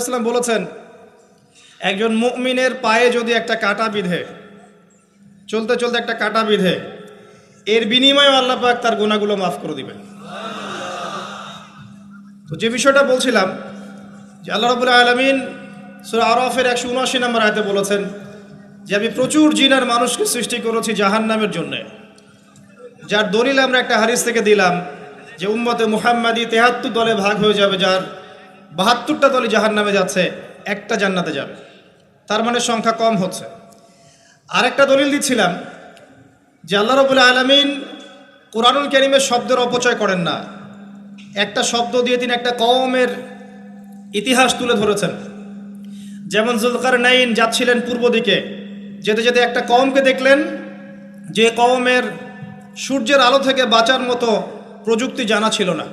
ইসলাম বলেছেন, একজন মুমিনের পায়ে যদি একটা কাঁটা বিঁধে, চলতে চলতে একটা কাঁটা বিঁধে, এর বিনিময়ে আল্লাহ পাক তার গুনাহগুলো মাফ করে দিবেন। তো যে বিষয়টা বলছিলাম যে আল্লাহ রাব্বুল আলামিন সূরা আরাফের 179 নম্বর আয়াতে বলেছেন যে আমি প্রচুর জিন আর মানুষকে সৃষ্টি করেছি জাহান্নামের জন্য, যার দলিল আমরা একটা হাদিস থেকে দিলাম যে উম্মতে মুহাম্মাদি 73 দলে ভাগ হয়ে যাবে, যার 72টা দলই জাহান্নামে যাচ্ছে, একটা জান্নাতে যাবে। তার মানে সংখ্যা কম হচ্ছে। আরেকটা দলিল দিচ্ছিলাম যে আল্লাহ রাব্বুল আলামিন কোরআনুল কারীমের শব্দের অপচয় করেন না। একটা শব্দ দিয়ে তিনি একটা কওমের ইতিহাস তুলে ধরেছেন। যেমন যুলকারনাইন যাচ্ছিলেন পূর্ব দিকে, যেতে যেতে একটা কওমকে দেখলেন যে কওমের সূর্যের আলো থেকে বাঁচার মতো প্রযুক্তি জানা ছিল না,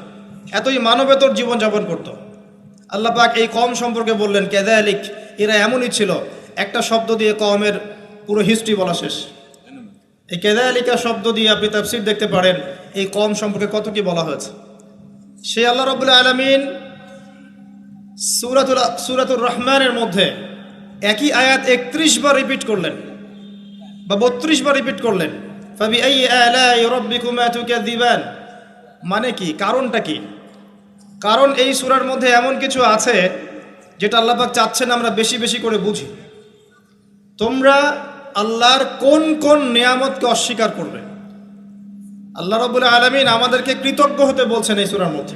এতই মানবেতর জীবনযাপন করত। আল্লাহ পাক এই কওম সম্পর্কে বললেন কাযালিক, এরা এমনই ছিল। একটা শব্দ দিয়ে কওমের পুরো হিস্ট্রি বলা শেষ। এই কাযালিকা শব্দ দিয়ে আপনি তাফসীর দেখতে পারেন এই কওম সম্পর্কে কত কি বলা হয়েছে। সেই আল্লাহ রাব্বুল আলামিন সূরাতুর রহমানের মধ্যে একই আয়াত 31 বার রিপিট করলেন বা 32 বার রিপিট করলেন, ফাবিআইয়ি আলাই রাব্বিকুমা তুকাযিবান। মানে কি, কারণটা কি? কারণ এই সূরার মধ্যে এমন কিছু আছে যেটা আল্লাহ পাক চাচ্ছেন আমরা বেশি বেশি করে বুঝি। তোমরা আল্লাহর কোন কোন নিয়ামতকে অস্বীকার করবে? আল্লাহ রাব্বুল আলামিন আমাদেরকে কৃতজ্ঞ হতে বলছেন এই সূরার মধ্যে।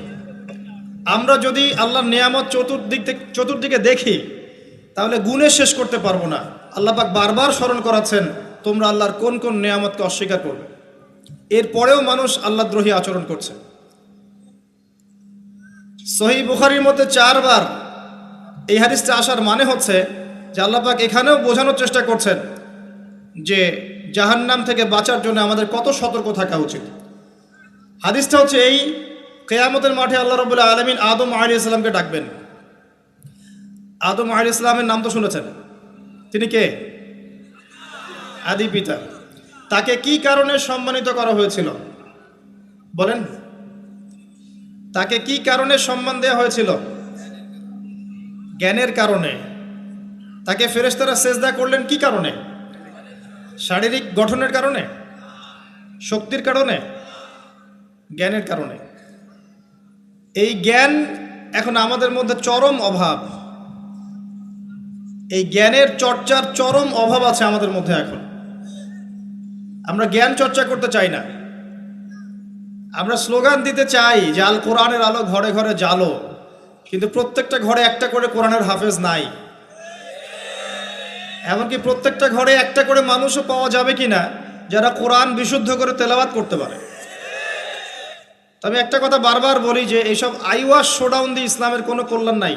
আমরা যদি আল্লাহর নিয়ামত চতুর্দিকে দেখি তাহলে গুণে শেষ করতে পারবো না। আল্লাহ পাক বারবার স্মরণ করাচ্ছেন তোমরা আল্লাহর কোন কোন নিয়ামতকে অস্বীকার করবে। এরপরেও মানুষ আল্লাহদ্রোহী আচরণ করছে। সহিহ বুখারীর মধ্যে 4 বার এই হাদিসটা আসার মানে হচ্ছে যে আল্লাহ পাক এখানেও বোঝানোর চেষ্টা করছেন যে জাহান্নাম থেকে বাঁচার জন্য আমাদের কত সতর্ক থাকা উচিত। হাদিসটা হচ্ছে এই, কিয়ামতের মাঠে আল্লাহ রাব্বুল আলামিন আদম আলাইহিস সালামকে ডাকবেন। আদম আলাইহিস সালামের নাম তো শুনেছেন, তিনি কে? আদি পিতা। তাকে কি কারণে সম্মানিত করা হয়েছিল বলেন? তাকে কি কারণে সম্মান দেওয়া হয়েছিল? জ্ঞানের কারণে। তাকে ফেরেশতারা সেজদা করলেন কি কারণে? শারীরিক গঠনের কারণে, শক্তির কারণে, জ্ঞানের কারণে। এই জ্ঞান এখন আমাদের মধ্যে চরম অভাব। এই জ্ঞানের চর্চার চরম অভাব আছে আমাদের মধ্যে। এখন আমরা জ্ঞান চর্চা করতে চাই না। আমরা স্লোগান দিতে চাই যে আল কোরআনের আলো ঘরে ঘরে জ্বালো, কিন্তু প্রত্যেকটা ঘরে একটা করে কোরআনের হাফেজ নাই। এমনকি প্রত্যেকটা ঘরে একটা করে মানুষও পাওয়া যাবে কিনা যারা কোরআন বিশুদ্ধ করে তেলাওয়াত করতে পারে। তবে একটা কথা বারবার বলি যে এইসব আইওয়াশ শোডাউন দিয়ে ইসলামের কোনো কল্যাণ নাই।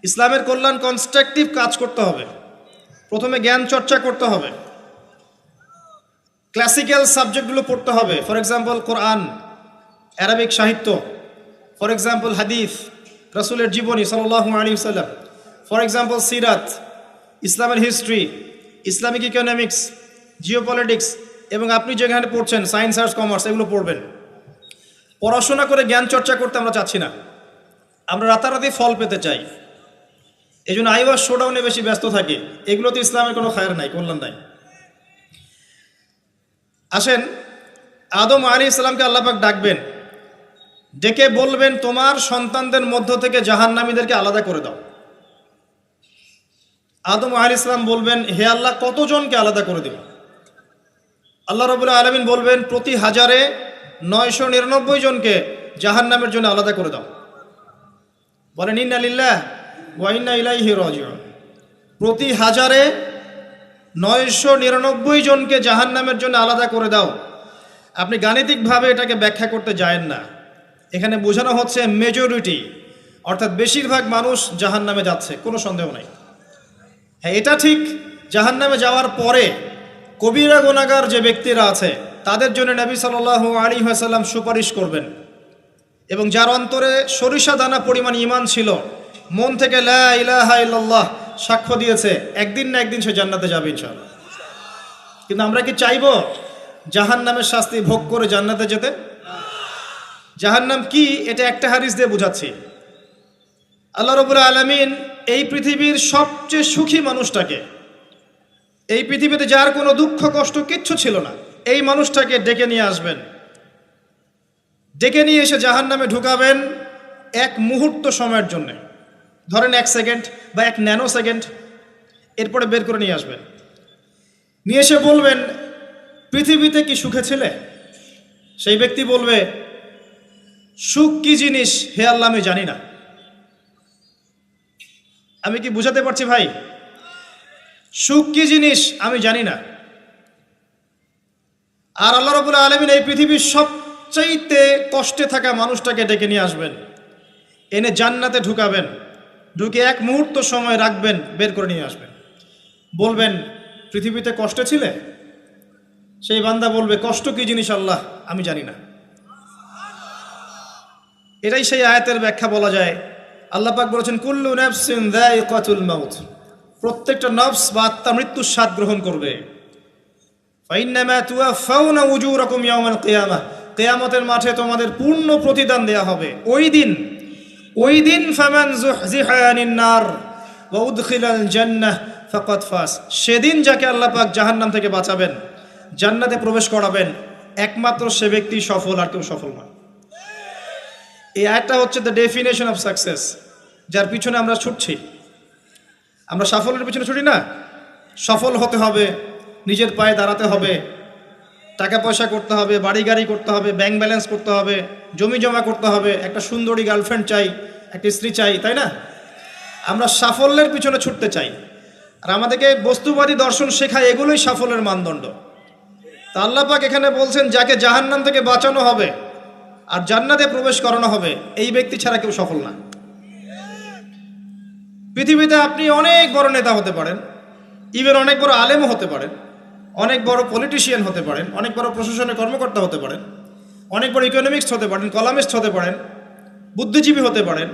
ইসলামের কল্যাণ কনস্ট্রাকটিভ কাজ করতে হবে। প্রথমে জ্ঞান চর্চা করতে হবে, ক্লাসিক্যাল সাবজেক্টগুলো পড়তে হবে। ফর এক্সাম্পল কোরআন, অ্যারাবিক সাহিত্য, ফর এক্সাম্পল হাদিস, রাসূলের জীবনী সাল্লাল্লাহু আলাইহি ওয়াসাল্লাম, ফর এক্সাম্পল সিরাত, ইসলামের হিস্ট্রি, ইসলামিক ইকোনমিক্স, জিওপলিটিক্স, এবং আপনি যেখানে পড়ছেন সায়েন্স, আর্টস, কমার্স, এগুলো পড়বেন। পড়াশোনা করে জ্ঞান চর্চা করতে আমরা চাচ্ছি না, আমরা রাতারাতি ফল পেতে চাই। এই জন্য আইওয়াশ শোডাউনে বেশি ব্যস্ত থাকি। এগুলোতে ইসলামের কোনো খায়ের নাই, কল্যাণ নাই। আসেন, আদম আলাইহিস সালামকে আল্লাহ পাক ডাকবেন, ডেকে বলবেন তোমার সন্তানদের মধ্য থেকে জাহান্নামীদেরকে আলাদা করে দাও। আদম আলাইহিস সালাম বলবেন হে আল্লাহ কতজনকে আলাদা করে দেব? আল্লাহ রাব্বুল আলামিন বলবেন প্রতি 1000-এ 999 জনকে জাহান্নামের জন্য আলাদা করে দাও। বলেন ইন্না লিল্লাহ ওয়া ইন্না ইলাইহি রাজিউন। প্রতি 1000-এ 999 জনকে জাহান্নামের জন্য আলাদা করে দাও। আপনি গাণিতিকভাবে এটাকে ব্যাখ্যা করতে যায়েন না। এখানে বোঝানো হচ্ছে মেজরিটি, অর্থাৎ বেশিরভাগ মানুষ জাহান্নামে যাচ্ছে, কোনো সন্দেহ নাই। হ্যাঁ, এটা ঠিক, জাহান্নামে যাওয়ার পরে কবিরা গুনাহগার যে ব্যক্তিরা আছে তাদের জন্য নবী সাল্লাল্লাহু আলাইহি ওয়াসাল্লাম সুপারিশ করবেন। এবং যার অন্তরে সরিষা দানা পরিমাণ ঈমান ছিল, মন থেকে লা ইলাহা ইল্লাল্লাহ সাক্ষ্য দিয়েছে, একদিন না একদিন সে জান্নাতে যাবে ইনশাআল্লাহ। কিন্তু আমরা কি চাইবো জাহান্নামের শাস্তি ভোগ করে জান্নাতে যেতে? জাহান্নাম কি এটা একটা হাদিস দিয়ে বুঝাচ্ছি। আল্লাহ রাব্বুল আলামিন এই পৃথিবীর সবচেয়ে সুখী মানুষটাকে, এই পৃথিবীতে যার কোনো দুঃখ কষ্ট কিচ্ছু ছিল না, এই মানুষটাকে ডেকে নিয়ে আসবেন। ডেকে নিয়ে এসে জাহান্নামে ঢুকাবেন এক মুহূর্ত সময়ের জন্য, ধরেন 1 সেকেন্ড বা 1 ন্যানো সেকেন্ড। এরপরে বের করে নিয়ে আসবেন, নিয়ে এসে বলবেন, পৃথিবীতে কি সুখে ছিলে? সেই ব্যক্তি বলবে, সুখ কি জিনিস হে আল্লাহ আমি জানি না। আমি কি বুঝাতে পারছি ভাই? সুখ কি জিনিস আমি জানি না। আর আল্লাহ রাব্বুল আলামিন এই পৃথিবীর সবচাইতে কষ্টে থাকা মানুষটাকে ডেকে নিয়ে আসবেন, এনে জান্নাতে ঢুকাবেন, ঢুকে 1 মুহূর্ত সময় রাখবেন, বের করে নিয়ে আসবেন। বলবেন, পৃথিবীতে কষ্টে ছিলে? সেই বান্দা বলবে, কষ্ট কি জিনিস আল্লাহ আমি জানি না। এটাই সেই আয়াতের ব্যাখ্যা বলা যায়। আল্লাহ পাক বলেছেন, কুল্লু নাফসিন যায়িকাতুল মাউত, প্রত্যেকটা নফস বা আত্মা মৃত্যুর স্বাদ গ্রহণ করবে। ফাইন্নামা তুওয়াফাউনা উজুরাকুম ইয়াওমাল কিয়ামাহ, কিয়ামতের মাঠে তোমাদের পূর্ণ প্রতিদান দেয়া হবে। ওই দিন ফামান যুহজিহা আনিন নার ওয়া উদখিলাল জান্নাহ ফাকাদ ফাজ, সেদিন যাকে আল্লাহ পাক জাহান্নাম থেকে বাঁচাবেন, জান্নাতে প্রবেশ করাবেন, একমাত্র সে ব্যক্তি সফল, আর কেউ সফল নয়। এই আয়াতটা হচ্ছে দ্য ডেফিনেশন অফ সাকসেস, যার পিছনে আমরা ছুটছি। আমরা সাফল্যের পিছনে ছুটি না। সফল হতে হবে, নিজের পায়ে দাঁড়াতে হবে, টাকা পয়সা করতে হবে, বাড়ি গাড়ি করতে হবে, ব্যাংক ব্যালেন্স করতে হবে, জমি জমা করতে হবে, একটা সুন্দরী গার্লফ্রেন্ড চাই, একটা স্ত্রী চাই, তাই না? আমরা সাফল্যের পিছনে ছুটতে চাই, আর আমাদেরকে বস্তুবাদী দর্শন শেখায় এগুলোই সাফল্যের মানদণ্ড। তা আল্লাহ পাক এখানে বলছেন, যাকে জাহান্নাম থেকে বাঁচানো হবে আর জান্নাতে প্রবেশ করানো হবে, এই ব্যক্তি ছাড়া কেউ সফল না। পৃথিবীতে আপনি অনেক বড় নেতা হতে পারেন, ইভেন অনেক বড় আলেমও হতে পারেন, অনেক বড় পলিটিশিয়ান হতে পারেন, অনেক বড় প্রশাসনের কর্মকর্তা হতে পারেন, অনেক বড় ইকোনমিক্স হতে পারেন, কলামিস্ট হতে পারেন, বুদ্ধিজীবী হতে পারেন,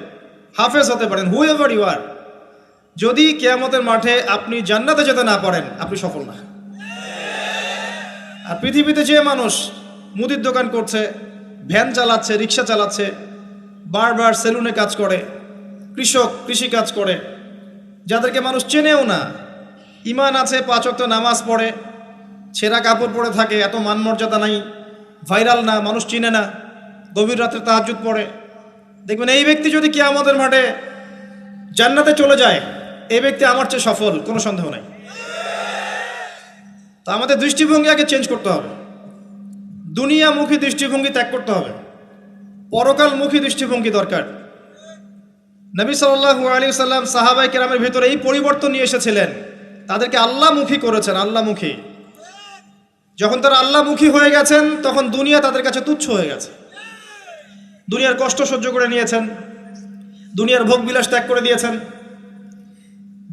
হাফেজ হতে পারেন, হুএভার ইউ আর, যদি কিয়ামতের মাঠে আপনি জান্নাতে যেতে না পারেন, আপনি সফল না। আর পৃথিবীতে যে মানুষ মুদির দোকান করছে, ভ্যান চালাচ্ছে, রিক্সা চালাচ্ছে, বারবার সেলুনে কাজ করে, কৃষক কৃষি কাজ করে, যাদেরকে মানুষ চেনেও না, ইমান আছে, 5 ওয়াক্ত নামাজ পড়ে, ছেঁড়া কাপড় পরে থাকে, এত মান মর্যাদা নাই, ভাইরাল না, মানুষ চিনে না, গভীর রাত্রে তাহাজ্জুদ পড়ে, দেখবেন এই ব্যক্তি যদি কিয়ামতের মাঠে জান্নাতে চলে যায়, এই ব্যক্তি আমার চেয়ে সফল, কোনো সন্দেহ নাই। তা আমাদের দৃষ্টিভঙ্গি আগে চেঞ্জ করতে হবে, দুনিয়ামুখী দৃষ্টিভঙ্গি ত্যাগ করতে হবে, পরকালমুখী দৃষ্টিভঙ্গি দরকার। নবী সাল্লাল্লাহু আলাইহি সাল্লাম সাহাবায়ে কেরামের ভিতরে এই পরিবর্তন নিয়ে এসেছিলেন, তাদেরকে আল্লাহমুখী করেছেন, আল্লাহমুখী। যখন তারা আল্লাহমুখী হয়ে গেছেন, তখন দুনিয়া তাদের কাছে তুচ্ছ হয়ে গেছে। দুনিয়ার কষ্ট সহ্য করে নিয়েছেন, দুনিয়ার ভোগ বিলাস ত্যাগ করে দিয়েছেন,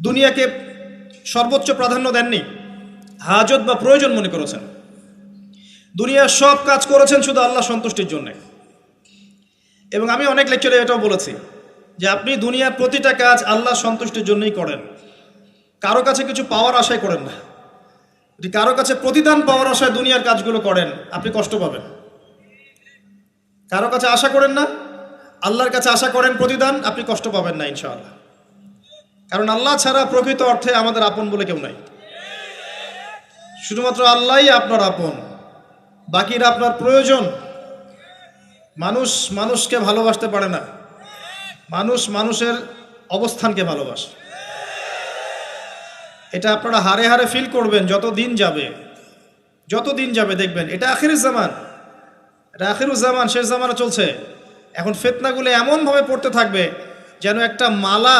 দুনিয়াকে সর্বোচ্চ প্রাধান্য দেননি, হাজত বা প্রয়োজন মনে করেছেন। দুনিয়ার সব কাজ করেছেন শুধু আল্লাহ সন্তুষ্টির জন্য। এবং আমি অনেক লেকচারে এটাও বলেছি যে আপনি দুনিয়ার প্রতিটা কাজ আল্লাহ সন্তুষ্টির জন্যই করেন, কারো কাছে কিছু পাওয়ার আশায় করেন না। যদি কারো কাছে প্রতিদান পাওয়ার আশায় দুনিয়ার কাজগুলো করেন, আপনি কষ্ট পাবেন। কারো কাছে আশা করেন না, আল্লাহর কাছে আশা করেন প্রতিদান, আপনি কষ্ট পাবেন না ইনশাআল্লাহ। কারণ আল্লাহ ছাড়া প্রকৃত অর্থে আমাদের আপন বলে কেউ নাই। শুধুমাত্র আল্লাহই আপনার আপন, বাকিরা আপনার প্রয়োজন। মানুষ মানুষকে ভালোবাসতে পারে না, মানুষ মানুষের অবস্থানকে ভালোবাসে। এটা আপনারা হারে হারে ফিল করবেন যত দিন যাবে দেখবেন এটা আখিরুজ জামান, এটা আখিরুজ জামান, শেষ জামানা চলছে। এখন ফিতনাগুলো এমনভাবে পড়তে থাকবে যেন একটা মালা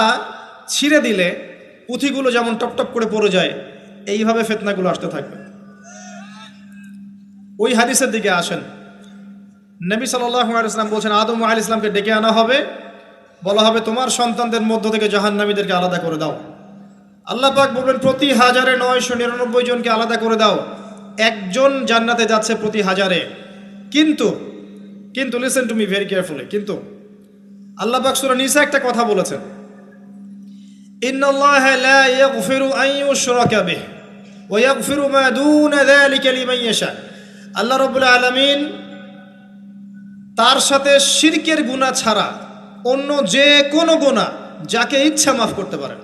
ছিঁড়ে দিলে পুঁথিগুলো যেমন টপটপ করে পড়ে যায়, এইভাবে ফিতনাগুলো আসতে থাকবে। ওই হাদিসের দিকে আসেন। নবী সাল্লাল্লাহু আলাইহি ওয়াসাল্লাম বলছেন, আদম আলাইহিস সালামকে ডেকে আনা হবে, বলা হবে তোমার সন্তানদের মধ্য থেকে জাহান্নামীদেরকে আলাদা করে দাও। আল্লাহ পাক বলবেন, প্রতি 1999 জনকে আলাদা করে দাও, একজন জান্নাতে যাচ্ছে প্রতি 1000-এ। কিন্তু listen to me very carefully, কিন্তু আল্লাহ পাক সূরা নিসা একটা কথা বলেছেন, ইন্নাল্লাহা লা ইয়াগফিরু আন ইউশরাকা বিহি ওয়া ইয়াগফিরু মা দুনা যালিকা লিমান ইয়াশা। আল্লাহ রাব্বুল আলামিন তার সাথে শিরকের গুনাহ ছাড়া অন্য যে কোনো গুনাহ যাকে ইচ্ছা মাফ করতে পারেন।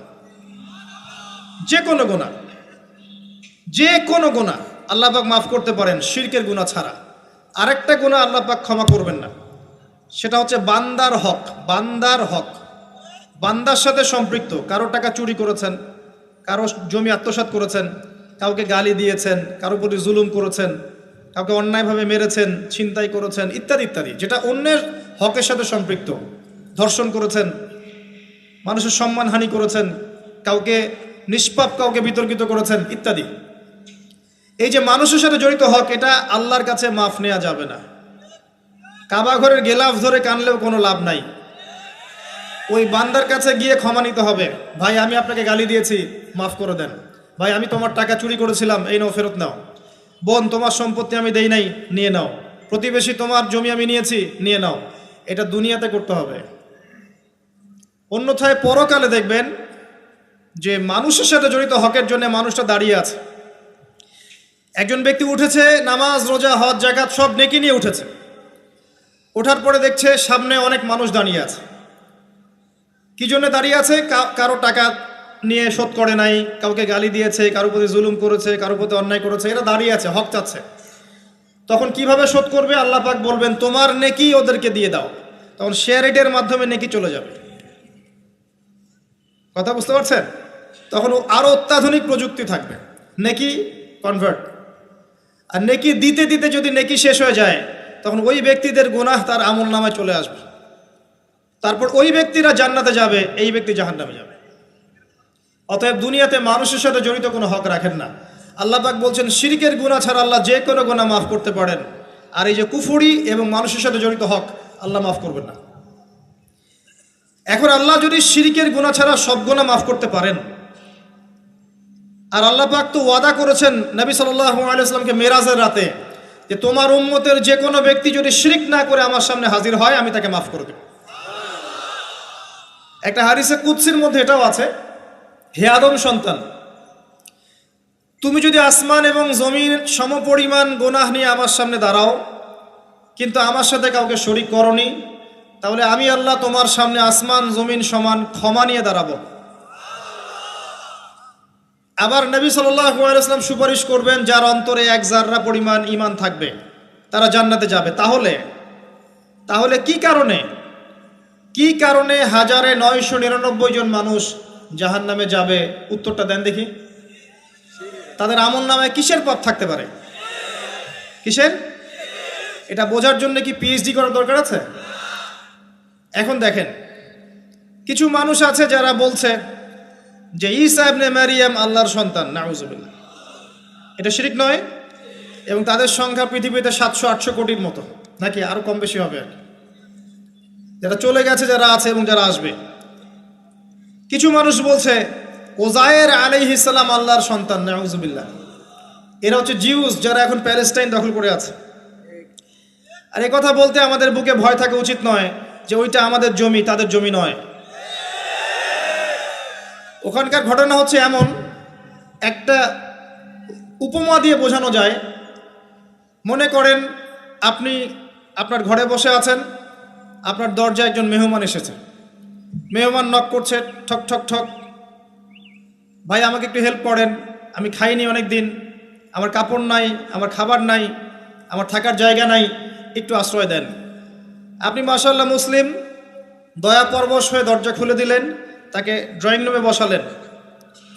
যে কোনো গুনাহ, যে কোনো গুনাহ আল্লাহ পাক মাফ করতে পারেন শিরকের গুনাহ ছাড়া। আরেকটা গুনাহ আল্লাহ পাক ক্ষমা করবেন না, সেটা হচ্ছে বান্দার হক। বান্দার হক বান্দার সাথে সম্পৃক্ত, কারো টাকা চুরি করেছেন, কারো জমি আত্মসাৎ করেছেন, কাউকে গালি দিয়েছেন, কারো প্রতি জুলুম করেছেন, কাউকে অন্যায়ভাবে মেরেছেন, ছিনতাই করেছেন, ইত্যাদি ইত্যাদি, যেটা অন্যের হকের সাথে সম্পৃক্ত। ধর্ষণ করেছেন, মানুষের সম্মানহানি করেছেন, কাউকে নিষ্পাপ কাউকে বিতর্কিত করেছেন ইত্যাদি। এই যে মানুষের সাথে জড়িত হক, এটা আল্লাহর কাছে মাফ নেওয়া যাবে না। কাবা ঘরের গেলাফ ধরে কানলেও কোনো লাভ নাই। ওই বান্দার কাছে গিয়ে ক্ষমা নিতে হবে। ভাই আমি আপনাকে গালি দিয়েছি, মাফ করে দেন। ভাই আমি তোমার টাকা চুরি করেছিলাম, এই নাও ফেরত নাও। বোন তোমার সম্পত্তি আমি দেই নাই, নিয়ে নাও। প্রতিবেশী তোমার জমি আমি নিয়েছি, নিয়ে নাও। এটা দুনিয়াতে করতে হবে। অন্যথায় পরকালে দেখবেন যে মানুষের সাথে জড়িত হকের জন্য মানুষটা দাঁড়িয়ে আছে। একজন ব্যক্তি উঠেছে, নামাজ রোজা হজ জাকাত সব নেকি নিয়ে উঠেছে। ওঠার পরে দেখছে সামনে অনেক মানুষ দাঁড়িয়ে আছে। কি জন্য দাঁড়িয়ে আছে? কারো টাকা নিয়ে শোধ করে নাই, কাউকে গালি দিয়েছে, কারো প্রতি জুলুম করেছে, কারো প্রতি অন্যায় করেছে, এরা দাঁড়িয়ে আছে, হক চাচ্ছে। তখন কিভাবে শোধ করবে? আল্লাহ পাক বলবেন তোমার নেকি ওদেরকে দিয়ে দাও। তখন শেয়ার রেটের মাধ্যমে নেকি চলে যাবে। কথা বুঝতে পারছেন? তখন আরো অত্যাধুনিক প্রযুক্তি থাকবে, নেকি কনভার্ট। আর নেকি দিতে দিতে যদি নেকি শেষ হয়ে যায়, তখন ওই ব্যক্তিদের গুনাহ তার আমল নামায় চলে আসবে। তারপর ওই ব্যক্তিরা জান্নাতে যাবে, এই ব্যক্তি জাহান্নামে যাবে। অতএব দুনিয়াতে মানুষের সাথে জড়িত কোনো হক রাখেন না। আল্লাহ পাক বলছেন শিরকের গুনাহ ছাড়া আল্লাহ যে কোনো গুনাহ মাফ করতে পারেন। আর এই যে কুফরি এবং মানুষের সাথে জড়িত হক আল্লাহ মাফ করবেন না। এখন আল্লাহ যদি শিরকের গুনাহ ছাড়া সব গুনাহ মাফ করতে পারেন, আর আল্লাহ পাক তো ওয়াদা করেছেন নবী সাল্লাল্লাহু আলাইহি ওয়াসাল্লামকে মেরাজের রাতে যে তোমার উম্মতের যে কোনো ব্যক্তি যদি শিরক না করে আমার সামনে হাজির হয় আমি তাকে মাফ করে দেব। একটা হাদিসে কুদসির মধ্যে এটাও আছে, হে আদম সন্তান, তুমি যদি আসমান এবং জমিন সমপরিমাণ গুনাহ নিয়ে আমার সামনে দাঁড়াও কিন্তু আমার সাথে কাউকে শরীক করনি, তাহলে আমি আল্লাহ তোমার সামনে আসমান জমিন সমান ক্ষমা নিয়ে দাঁড়াবো। আবার নবী সাল্লাল্লাহু আলাইহি ওয়াসাল্লাম সুপারিশ করবেন যার অন্তরে এক জাররা পরিমাণ ঈমান থাকবে, তারা জান্নাতে যাবে। তাহলে কি কারণে 1999 জন মানুষ জাহান্নামে যাবে? উত্তরটা দেন দেখি। তাদের আমল নামায় কিসের পাপ থাকতে পারে? কিসের? এটা বোঝার জন্য কি পিএইচডি করার দরকার আছে? এখন দেখেন, কিছু মানুষ আছে যারা বলছে যে ঈসা ইবনে মারিয়াম আল্লাহর সন্তান, নাউজুবিল্লাহ। এটা শিরক নয়? এবং তাদের সংখ্যা পৃথিবীতে 700-800 কোটির মতো, নাকি আরো কম বেশি হবে, যারা চলে গেছে, যারা আছে এবং যারা আসবে। কিছু মানুষ বলছে ওজায়ের আলাইহিস সালাম আল্লাহর সন্তান, নাউজুবিল্লাহ। এরা হচ্ছে জিউস, যারা এখন প্যালেস্টাইন দখল করে আছে। আর এই কথা বলতে আমাদের বুকে ভয় থাকা উচিত নয় যে ওইটা আমাদের জমি, তাদের জমি নয়। ওখানকার ঘটনা হচ্ছে এমন, একটা উপমা দিয়ে বোঝানো যায়। মনে করেন আপনি আপনার ঘরে বসে আছেন, আপনার দরজায় একজন মেহমান এসেছে। মেহমান নক করছে, ঠক ঠক ঠক। ভাই আমাকে একটু হেল্প করেন, আমি খাইনি অনেক দিন, আমার কাপড় নাই, আমার খাবার নাই, আমার থাকার জায়গা নাই, একটু আশ্রয় দেন। আপনি মাশাআল্লাহ মুসলিম, দয়া পরবশ হয়ে দরজা খুলে দিলেন, তাকে ড্রয়িং রুমে বসালেন,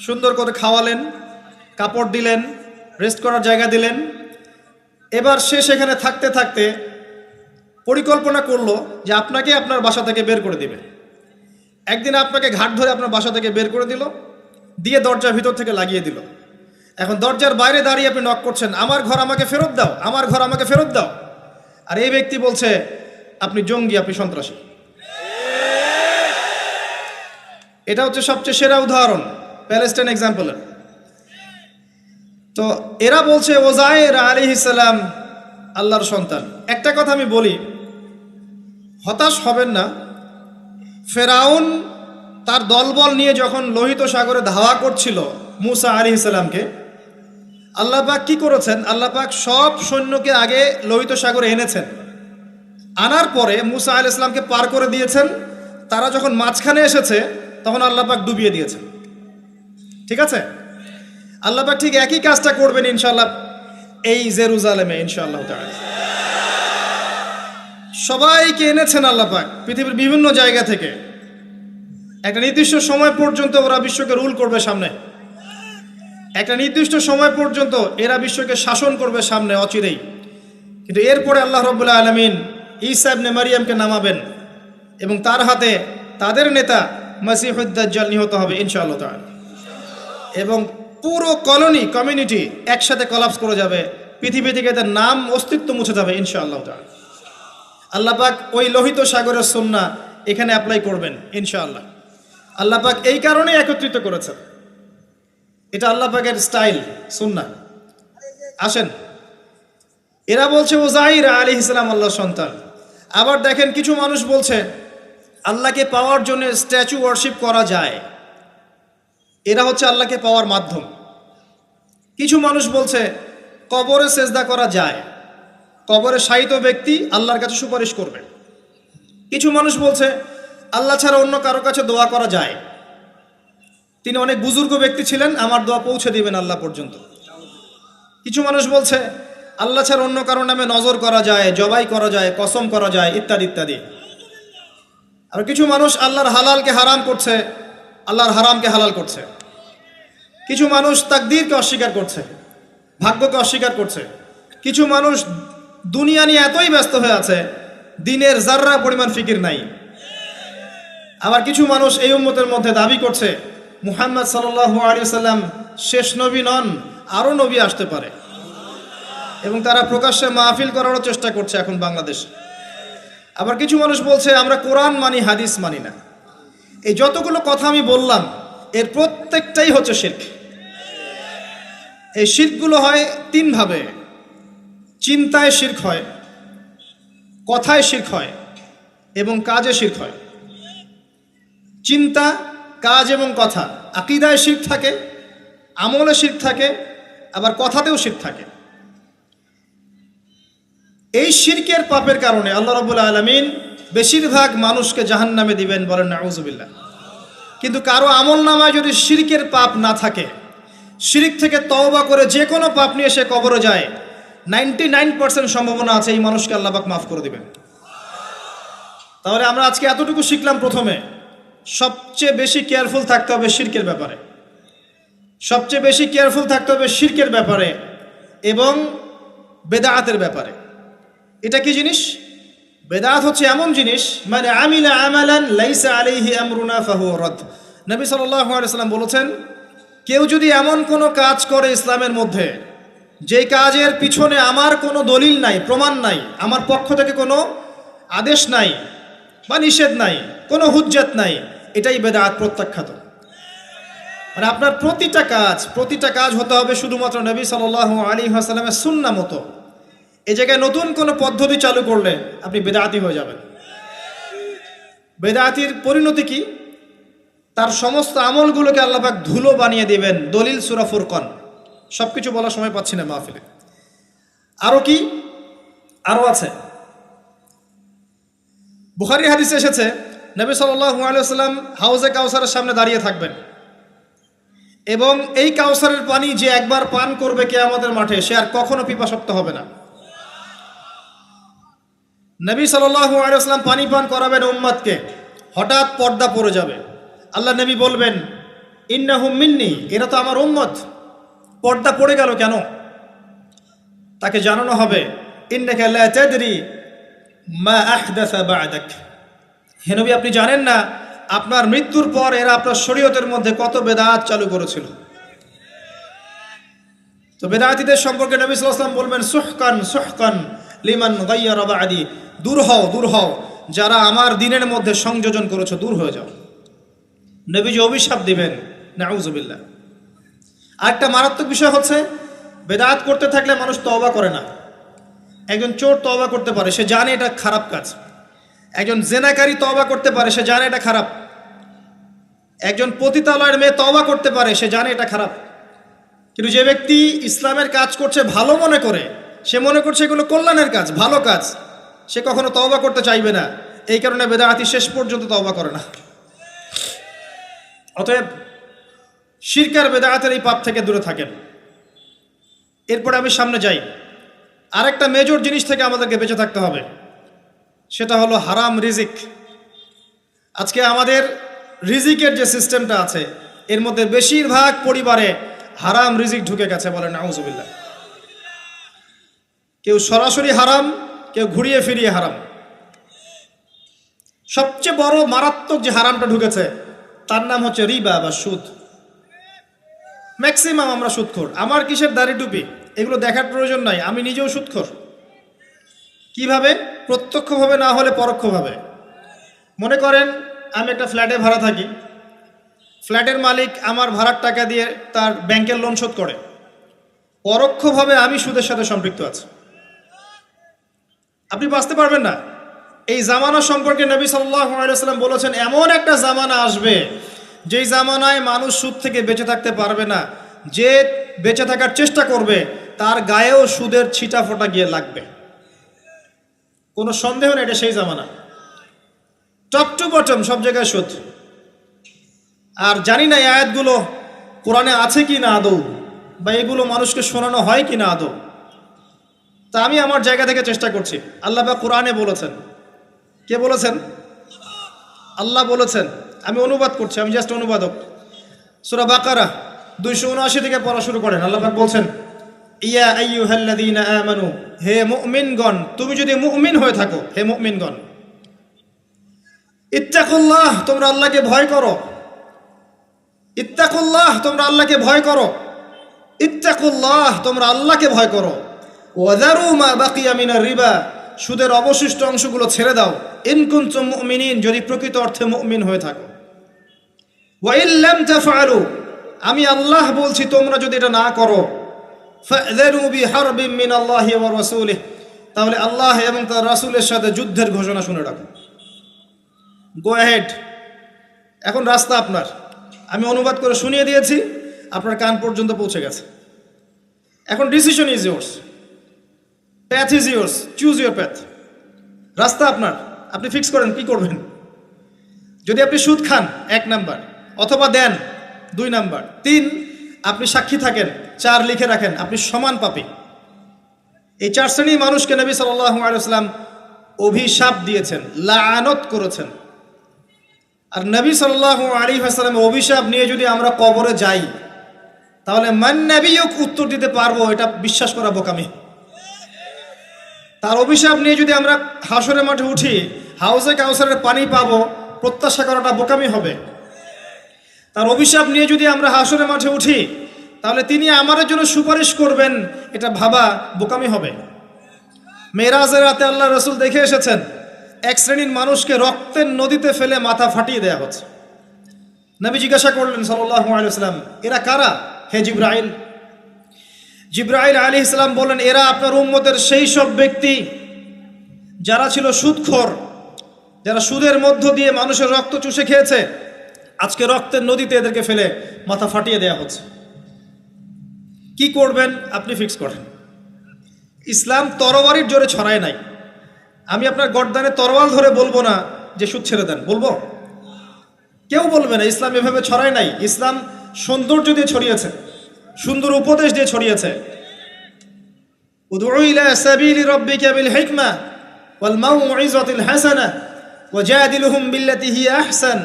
সুন্দর করে খাওয়ালেন, কাপড় দিলেন, রেস্ট করার জায়গা দিলেন। এবার সে সেখানে থাকতে থাকতে পরিকল্পনা করলো যে আপনাকে আপনার বাসা থেকে বের করে দিবে। একদিন আপনাকে ঘাট ধরে আপনার বাসা থেকে বের করে দিল, দিয়ে দরজার ভিতর থেকে লাগিয়ে দিল। এখন দরজার বাইরে দাঁড়িয়ে আপনি নক করছেন, আমার ঘর আমাকে ফেরত দাও, আমার ঘর আমাকে ফেরত দাও। আর এই ব্যক্তি বলছে আপনি জঙ্গি, আপনি সন্ত্রাসী। এটা হচ্ছে সবচেয়ে সেরা উদাহরণ প্যালেস্টাইন এক্সাম্পলের। তো এরা বলছে ওজায়ের আলাইহিস সালাম আল্লাহর সন্তান। একটা কথা আমি বলি, হতাশ হবেন না। ফেরাউন তার দলবল নিয়ে যখন লোহিত সাগরে ধাওয়া করছিল মুসা আলাইহিস সালামকে, আল্লাহ পাক কি করেছেন? আল্লাহ পাক সব সৈন্যকে আগে লোহিত সাগরে এনেছেন, আনার পরে মুসা আলাইহিস সালামকে পার করে দিয়েছেন। তারা যখন মাঝখানে এসেছে তখন আল্লাহ পাক ডুবিয়ে দিয়েছেন। ঠিক আছে, আল্লাহ পাক ঠিক একই কাজটা করবেন ইনশাআল্লাহ এই জেরুজালেমে ইনশাআল্লাহ তাআলা। সবাইকে এনেছেন আল্লাহ পাক পৃথিবীর বিভিন্ন জায়গা থেকে। একটা নির্দিষ্ট সময় পর্যন্ত ওরা বিশ্বকে রুল করবে সামনে, একটা নির্দিষ্ট সময় পর্যন্ত এরা বিশ্বকে শাসন করবে সামনে অচিরেই। কিন্তু এরপরে আল্লাহ রাব্বুল আলামিন ঈসা ইবনে মারিয়ামকে নামাবেন এবং তার হাতে তাদের নেতা মাসিহুদ দাজ্জাল নিহত হবে ইনশাআল্লাহ তাআলা। এবং পুরো কমিউনিটি একসাথে কলাপস করে যাবে, পৃথিবী থেকে তার নাম অস্তিত্ব মুছে যাবে ইনশাআল্লাহ তাআলা। আল্লাহ পাক ওই লোহিত সাগরের সুন্নাহ এখানে অ্যাপ্লাই করবেন ইনশাআল্লাহ। আল্লাহ পাক এই কারণে একত্রিত করেছেন, এটা আল্লাহ পাকের স্টাইল সুন্নাহ। আসেন, এরা বলছে উযাইর আলাইহিস সালাম আল্লাহর সন্তান। আবার দেখেন কিছু মানুষ বলছে আল্লাহকে পাওয়ার জন্য স্ট্যাচু ওয়ার্শিপ করা যায়, এরা হচ্ছে আল্লাহকে পাওয়ার মাধ্যম। কিছু মানুষ বলছে কবরে সেজদা করা যায়, কবরে শায়িত ব্যক্তি আল্লাহর কাছে সুপারিশ করবে। কিছু মানুষ বলছে আল্লাহ ছাড়া অন্য কারো কাছে দোয়া করা যায়, তিনি অনেক বুজুর্গ ব্যক্তি ছিলেন, আমার দোয়া পৌঁছে দিবেন আল্লাহ পর্যন্ত। কিছু মানুষ বলছে আল্লাহ ছাড়া অন্য কারো নামে নজর করা যায়, জবাই করা যায়, কসম করা যায়, ইত্যাদি ইত্যাদি। আর কিছু মানুষ আল্লাহর হালালকে হারাম করছে, আল্লাহর হারামকে হালাল করছে। কিছু মানুষ তাকদীরকে অস্বীকার করছে, ভাগ্যকে অস্বীকার করছে। কিছু মানুষ দুনিয়া নিয়ে এতই ব্যস্ত হয়ে আছে দিনের জাররা পরিমাণ ফিকির নাই। আবার কিছু মানুষ এই উম্মতের মধ্যে দাবি করছে মুহাম্মদ সাল্লাল্লাহু আলাইহি ওয়াসাল্লাম শেষ নবী নন, আরও নবী আসতে পারে, এবং তারা প্রকাশ্যে মাহফিল করারও চেষ্টা করছে এখন বাংলাদেশ। আবার কিছু মানুষ বলছে আমরা কোরআন মানি, হাদিস মানি না। এই যতগুলো কথা আমি বললাম এর প্রত্যেকটাই হচ্ছে শিরক। এই শিরকগুলো হয় তিন ভাবে: চিন্তায় শিরক হয়, কথায় শিরক হয় এবং কাজে শিরক হয়। চিন্তা, কাজ এবং কথা, আকীদায় শিরক থাকে, আমলে শিরক থাকে, আবার কথাতেও শিরক থাকে। এই শিরকের পাপের কারণে আল্লাহ রাব্বুল আলামিন বেশিরভাগ মানুষকে জাহান্নামে দিবেন, বলেন নাউযুবিল্লাহ। কিন্তু কারো আমল নামায় যদি শিরকের পাপ না থাকে, শিরক থেকে তওবা করে যে কোনো পাপ নিয়ে সে কবরে যায়, 99% সম্ভাবনা আছে এই মানুষকে আল্লাহ পাক মাফ করে দিবেন। তাহলে আমরা আজকে এতটুকু শিখলাম, প্রথমে সবচেয়ে বেশি কেয়ারফুল থাকতে হবে শিরকের ব্যাপারে, সবচেয়ে বেশি কেয়ারফুল থাকতে হবে শিরকের ব্যাপারে এবং বেদাআতের ব্যাপারে। এটা কি জিনিস? বেদাত হচ্ছে এমন জিনিস, মানে আমিলা আমালান লাইসা আলাইহি আমরুনা ফাহুয়া রাদ। নবী সাল্লাল্লাহু আলাইহি ওয়াসাল্লাম বলেছেন, কেউ যদি এমন কোনো কাজ করে ইসলামের মধ্যে যেই কাজের পিছনে আমার কোনো দলিল নাই, প্রমাণ নাই, আমার পক্ষ থেকে কোনো আদেশ নাই বা নিষেধ নাই, কোনো হুজ্জত নাই, এটাই বেদাত, প্রত্যাখ্যাত। মানে আপনার প্রতিটা কাজ হতে হবে শুধুমাত্র নবী সাল্লাল্লাহু আলাইহি ওয়াসাল্লামের সুন্নাহ মতো। এই জায়গায় নতুন কোনো পদ্ধতি চালু করলে আপনি বেদাতি হয়ে যাবেন। বেদাতির পরিণতি কি? তার সমস্ত আমলগুলোকে আল্লাহ পাক ধুলো বানিয়ে দিবেন। দলিল সূরা ফুরকান, সব কিছু বলার সময় পাচ্ছি না মাহফিলে। আরও কি? আরও আছে। বুখারী হাদিসে এসেছে নবী সাল্লাল্লাহু আলাইহি ওয়াসাল্লাম হাউজে কাউসারের সামনে দাঁড়িয়ে থাকবেন এবং এই কাউসারের পানি যে একবার পান করবে কিয়ামতের মাঠে, সে আর কখনো পিপাসার্ত হবে না। নবী সাল্লাল্লাহু আলাইহি ওয়াসাল্লাম পানি পান করাবেন উম্মতকে, হঠাৎ পর্দা পড়ে যাবে। আল্লাহ নবী বলবেন ইন্নাহুম মিন্নি, এরা তো আমার উম্মত। পর্দা পড়ে গেল কেন? তাকে জানানো হবে ইন্নাকা লা তাদরি মা আহদাসা বা'দাক, হে নবী আপনি জানেন না আপনার মৃত্যুর পর এরা আপনার শরীয়তের মধ্যে কত বেদাত চালু করেছিল। তো বেদাতীদের সম্পর্কে নবী সাল্লাল্লাহু আলাইহি ওয়াসাল্লাম বলবেন সুহকান সুহকান লিমান গায়্যারা বা'দি, দূর হও যারা আমার দ্বীনের মধ্যে সংযোজন করেছো, দূর হয়ে যাও। নবীজি অভিশাপ দিবেন, নাউযুবিল্লাহ। আরেকটা মারাত্মক বিষয় হচ্ছে বেদাত করতে থাকলে মানুষ তওবা করে না। একজন চোর তওবা করতে পারে, সে জানে এটা খারাপ কাজ। একজন জেনাকারী তওবা করতে পারে, সে জানে এটা খারাপ। একজন পতিতালয়ের মেয়ে তওবা করতে পারে, সে জানে এটা খারাপ। কিন্তু যে ব্যক্তি ইসলামের কাজ করছে ভালো মনে করে, সে মনে করছে এগুলো কল্যাণের কাজ, ভালো কাজ, সে কখনো তওবা করতে চাইবে না। এই কারণে বেদাতি শেষ পর্যন্ত তওবা করে না। অতএব শিরকার বেদায়াতের এই পাপ থেকে দূরে থাকেন। এরপরে আমি সামনে যাই। আরেকটা মেজর জিনিস থেকে আমাদেরকে বেঁচে থাকতে হবে, সেটা হলো হারাম রিজিক। আজকে আমাদের রিজিকের যে সিস্টেমটা আছে এর মধ্যে বেশিরভাগ পরিবারে হারাম রিজিক ঢুকে গেছে, বলেন নাউজুবিল্লাহ। কেউ সরাসরি হারাম, কেউ ঘুরিয়ে ফিরিয়ে হারাম। সবচেয়ে বড় মারাত্মক যে হারামটা ঢুকেছে তার নাম হচ্ছে রিবা বা সুদ। ম্যাক্সিমাম আমরা সুদখোর। আমার কিসের দাড়ি টুপি এগুলো দেখার প্রয়োজন নাই, আমি নিজেও সুদখোর। কিভাবে? প্রত্যক্ষভাবে না হলে পরোক্ষভাবে। মনে করেন আমি একটা ফ্ল্যাটে ভাড়া থাকি, ফ্ল্যাটের মালিক আমার ভাড়ার টাকা দিয়ে তার ব্যাংকের লোন শোধ করে, পরোক্ষভাবে আমি সুদের সাথে সম্পৃক্ত আছি। আপনি বাঁচতে পারবেন না। এই জামানা সম্পর্কে নবী সাল্লাল্লাহু আলাইহি ওয়াসাল্লাম বলেছেন, এমন একটা জামানা আসবে যেই জামানায় মানুষ সুদ থেকে বেঁচে থাকতে পারবে না। যে বেঁচে থাকার চেষ্টা করবে তার গায়েও সুদের ছিটা ফোটা গিয়ে লাগবে, কোনো সন্দেহ নেই, এটা সেই জামানা। টপ টু বটম সব জায়গায় সুদ। আর জানি না এই আয়াতগুলো কোরআনে আছে কি না আদৌ, বা এগুলো মানুষকে শোনানো হয় কি না আদৌ। তা আমি আমার জায়গা থেকে চেষ্টা করছি। আল্লাহ পাক কোরআনে বলেছেন। কে বলেছেন? আল্লাহ বলেছেন। আমি অনুবাদ করছি, আমি জাস্ট অনুবাদক। সূরা বাকারা 279 থেকে পড়া শুরু করেন। আল্লাহ পাক বলছেন, ইয়া আইয়ুহাল্লাযীনা আমানু, হে মুমিনগণ, তুমি যদি মুমিন হয়ে থাকো, হে মুমিনগণ, ইত্তাকুল্লাহ, তোমরা আল্লাহকে ভয় করো। ইত্তাকুল্লাহ, তোমরা আল্লাহকে ভয় করো। ইত্তাকুল্লাহ, তোমরা আল্লাহকে ভয় করো। ওয়াযারু মা বাকিয়া মিনার রিবা, সুদের অবশিষ্ট অংশগুলো ছেড়ে দাও। ইন কুনতুম মুমিনিন, যদি প্রকৃত অর্থে মুমিন হয়ে থাকো। ওয়া ইন লাম তাফআলু, আমি আল্লাহ বলছি তোমরা যদি এটা না করো, ফাযরু বিহারবিন মিনাল্লাহি ওয়া রাসূলিহি, তাহলে আল্লাহ এবং তার রাসূলের সাথে যুদ্ধের ঘোষণা শুনে রাখো। গো অ্যাহেড, এখন রাস্তা আপনার। আমি অনুবাদ করে শুনিয়ে দিয়েছি, আপনার কান পর্যন্ত পৌঁছে গেছে। এখন decision is yours, path is yours, choose your path. রাস্তা আপনার, আপনি ফিক্স করেন কি করবেন। যদি আপনি সুদ খান 1 নাম্বার, অথবা দেন 2 নাম্বার, 3 আপনি সাক্ষী থাকেন, 4 লিখে রাখেন, আপনি সমান পাপী। এই 4 শ্রেণীর মানুষকে নবী সাল্লাল্লাহু আলাইহি ওয়াসাল্লাম অভিশাপ দিয়েছেন, লাআনত করেছেন। আর নবী সাল্লাল্লাহু আলাইহি ওয়াসাল্লামের অভিশাপ নিয়ে যদি আমরা কবরে যাই, তাহলে মান নবিয়ুক উত্তর দিতে পারবো, এটা বিশ্বাস করা বোকামি। তার অভিশাপ নিয়ে যদি আমরা হাসরের মাঠে উঠি, হাউজে কাউসারের পানি পাবো, প্রত্যাশা করাটা বোকামি হবে। তার অভিশাপ নিয়ে যদি আমরা হাসরের মাঠে উঠি, তাহলে তিনি আমাদের জন্য সুপারিশ করবেন, এটা ভাবা বোকামি হবে। মেরাজের রাতে আল্লাহ রাসূল দেখে এসেছেন, এক শ্রেণীর মানুষকে রক্তের নদীতে ফেলে মাথা ফাটিয়ে দেয়া হচ্ছে। নবী জিজ্ঞাসা করলেন সাল্লাল্লাহু আলাইহি ওয়াসাল্লাম, এরা কারা হে জিবরাইল? জিবরাইল আলাইহিস সালাম বলেন, এরা আপনার উম্মতের সেই সব ব্যক্তি যারা ছিল সুদখোর, যারা সুদের মধ্য দিয়ে মানুষের রক্ত চুষে খেয়েছে। আজকে রক্তের নদীতে এদেরকে ফেলে মাথা ফাটিয়ে দেয়া হচ্ছে। কি করবেন আপনি ফিক্স করেন। ইসলাম তরবারির জোরে ছড়ায় নাই। আমি আপনার গর্দানে তরোয়াল ধরে বলবো না যে সুদ ছেড়ে দেন, বলবো? কেউ বলবে না। ইসলাম এভাবে ছড়ায় নাই। ইসলাম সৌন্দর্য দিয়ে ছড়িয়েছে, সুন্দর উপদেশ দিয়ে ছড়িয়েছে। উদউ ইলা সাবিলি রাব্বিকা বিল হিকমা ওয়াল মাউইযাতিল হাসানাহ ওয়াজাদিলহুম বিল্লাতি হিয়া আহসান,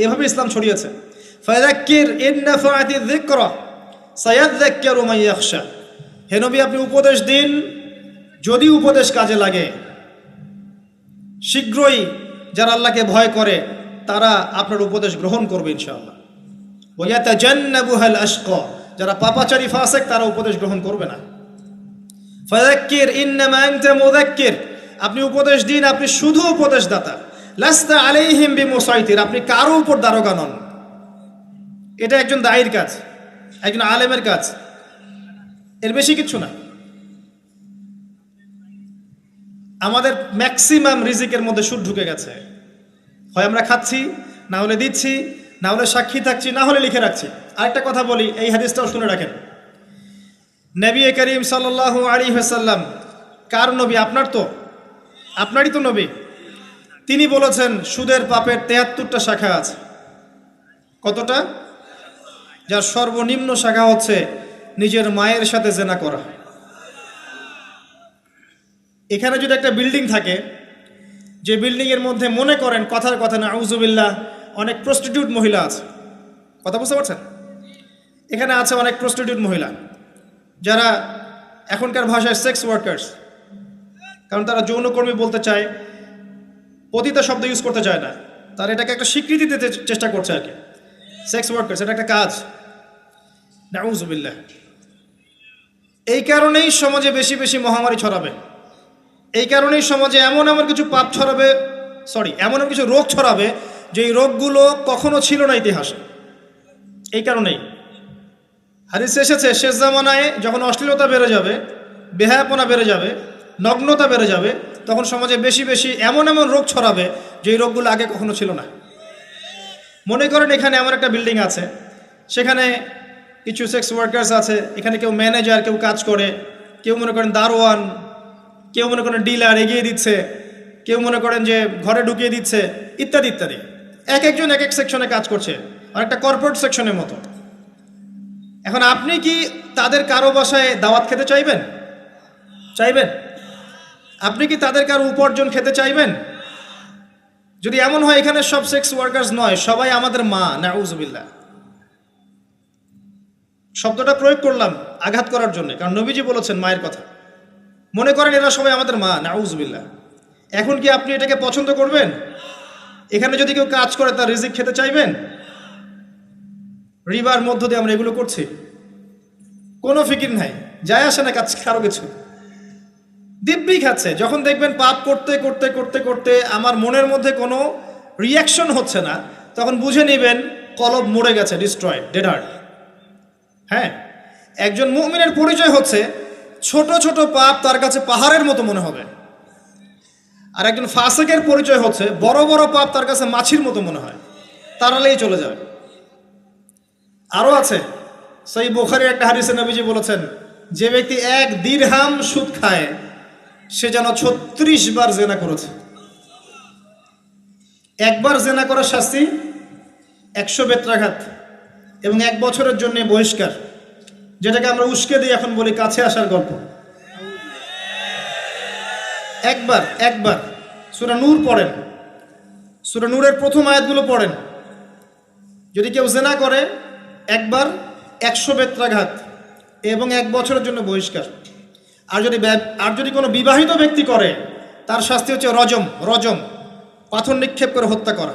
এভাবে ইসলাম ছড়িয়েছে। ফাযাক্কির ইন নাফাআতিয যিকরা সায়াযাক্কারু মান ইয়াখশা, হে নবী আপনি উপদেশ দিন, যদি উপদেশ কাজে লাগে শীঘ্রই যারা আল্লাহকে ভয় করে তারা আপনার উপদেশ গ্রহণ করবে ইনশাআল্লাহ। ওয়া ইয়াতাজান্নাবুহাল আশকা, যারা পাপাচারী ফাসিক তারা উপদেশ গ্রহণ করবে না। ফাযাক্কির ইন্নামা আনতা মুযাক্কির, আপনি উপদেশ দিন, আপনি শুধু উপদেশদাতা। লাস্তা আলাইহিম বিমুসাইতির, আপনি কারো উপর দারোগা নন। এটা একজন দায়ীর কাজ, একজন আলেমের কাজ, এর বেশি কিছু না। আমাদের ম্যাক্সিমাম রিজিকের মধ্যে সুদ ঢুকে গেছে। হয় আমরা খাচ্ছি, না হলে দিচ্ছি, না হলে সাক্ষী থাকছি, না হলে লিখে রাখছি। আরেকটা কথা বলি, এই হাদিসটাও শুনে রাখেন। নবী করিম সাল্লাল্লাহু আলাইহি ওয়াসাল্লাম কার নবী? আপনার তো, আপনারই তো নবী। তিনি বলেছেন সুদের পাপের 73টা শাখা আছে। কতটা? যার সর্বনিম্ন শাখা হচ্ছে নিজের মায়ের সাথে জেনা করা। এখানে যদি একটা বিল্ডিং থাকে, যে বিল্ডিংয়ের মধ্যে মনে করেন কথার কথা না আউযুবিল্লাহ অনেক প্রস্টিটিউট মহিলা আছে, কথা বুঝতে পারছেন? এখানে আছে অনেক প্রস্টিটিউট মহিলা যারা এখনকার ভাষায় সেক্স ওয়ার্কার্স, কারণ তারা যৌনকর্মী বলতে চায়, পতিতা শব্দ ইউজ করতে চায় না, তারা এটাকে একটা স্বীকৃতি দিতে চেষ্টা করছে আর কি। সেক্স ওয়ার্কার্স এটা একটা কাজ, নাউযুবিল্লাহ। এই কারণেই সমাজে বেশি বেশি মহামারী ছড়াবে, এই কারণেই সমাজে এমন এমন কিছু পাপ ছড়াবে, এমন এমন কিছু রোগ ছড়াবে যে এই রোগগুলো কখনো ছিল না ইতিহাসে। এই কারণেই হাদিসে এসেছে শেষ জামানায় যখন অশ্লীলতা বেড়ে যাবে, বেহায়াপনা বেড়ে যাবে, নগ্নতা বেড়ে যাবে, তখন সমাজে বেশি বেশি এমন এমন রোগ ছড়াবে যে এই রোগগুলো আগে কখনো ছিল না। মনে করেন এখানে এমন একটা বিল্ডিং আছে, সেখানে কিছু সেক্স ওয়ার্কার্স আছে, এখানে কেউ ম্যানেজার, কেউ কাজ করে, কেউ মনে করেন দারোয়ান, কেউ মনে করেন ডিলার এগিয়ে দিচ্ছে, কেউ মনে করেন যে ঘরে ঢুকিয়ে দিচ্ছে, ইত্যাদি ইত্যাদি। এক একজন এক এক সেকশনে কাজ করছে, আর একটা কর্পোরেট সেকশনের মতো। এখন আপনি কি তাদের কারো বাসায় দাওয়াত খেতে চাইবেন? চাইবেন? আপনি কি তাদের কারো উপার্জন খেতে চাইবেন? যদি এমন হয় এখানে সব সেক্স ওয়ার্কার্স নয়, সবাই আমাদের মা, নাউযুবিল্লাহ। শব্দটা প্রয়োগ করলাম আঘাত করার জন্য, কারণ নবীজি বলেছেন মায়ের কথা। মনে করেন এরা সবাই আমাদের মা, নাউযুবিল্লাহ। এখন কি আপনি এটাকে পছন্দ করবেন? এখানে যদি কেউ কাজ করে তার রিজিক খেতে চাইবেন? রিবার মধ্য দিয়ে আমরা এগুলো করছি, কোনো ফিকির নাই, যায় আসে না কাজ কারো কিছু, দিব্যি খাচ্ছে। যখন দেখবেন পাপ করতে করতে করতে করতে আমার মনের মধ্যে কোনো রিয়াকশন হচ্ছে না, তখন বুঝে নেবেন কলব মরে গেছে, ডিস্ট্রয়েড, ডেড হার্ট। হ্যাঁ, একজন মুমিনের পরিচয় হচ্ছে ছোট ছোট পাপ তার কাছে পাহাড়ের মতো মনে হবে, আর একজন ফাসিকের পরিচয় হচ্ছে বড় বড় পাপ তার কাছে মাছির মতো মনে হয়, তাড়ালেই চলে যাবে। আরও আছে, সহিহ বুখারীর একটা হাদিসে নবীজি বলেছেন, যে ব্যক্তি 1 দিরহাম সুদ খায় সে যেন 36 বার জেনা করেছে। একবার জেনা করার শাস্তি 100 বেত্রাঘাত এবং 1 বছরের জন্য বহিষ্কার, যেটাকে আমরা উস্কে দিই এখন বলি কাছে আসার গল্প। একবার সূরা নূর পড়েন, সূরা নূরের প্রথম আয়াতগুলো পড়েন। যদি কেউ জেনা করে একবার 100 বেত্রাঘাত এবং 1 বছরের জন্য বহিষ্কার। আর যদি কোনো বিবাহিত ব্যক্তি করে তার শাস্তি হচ্ছে রজম, পাথর নিক্ষেপ করে হত্যা করা।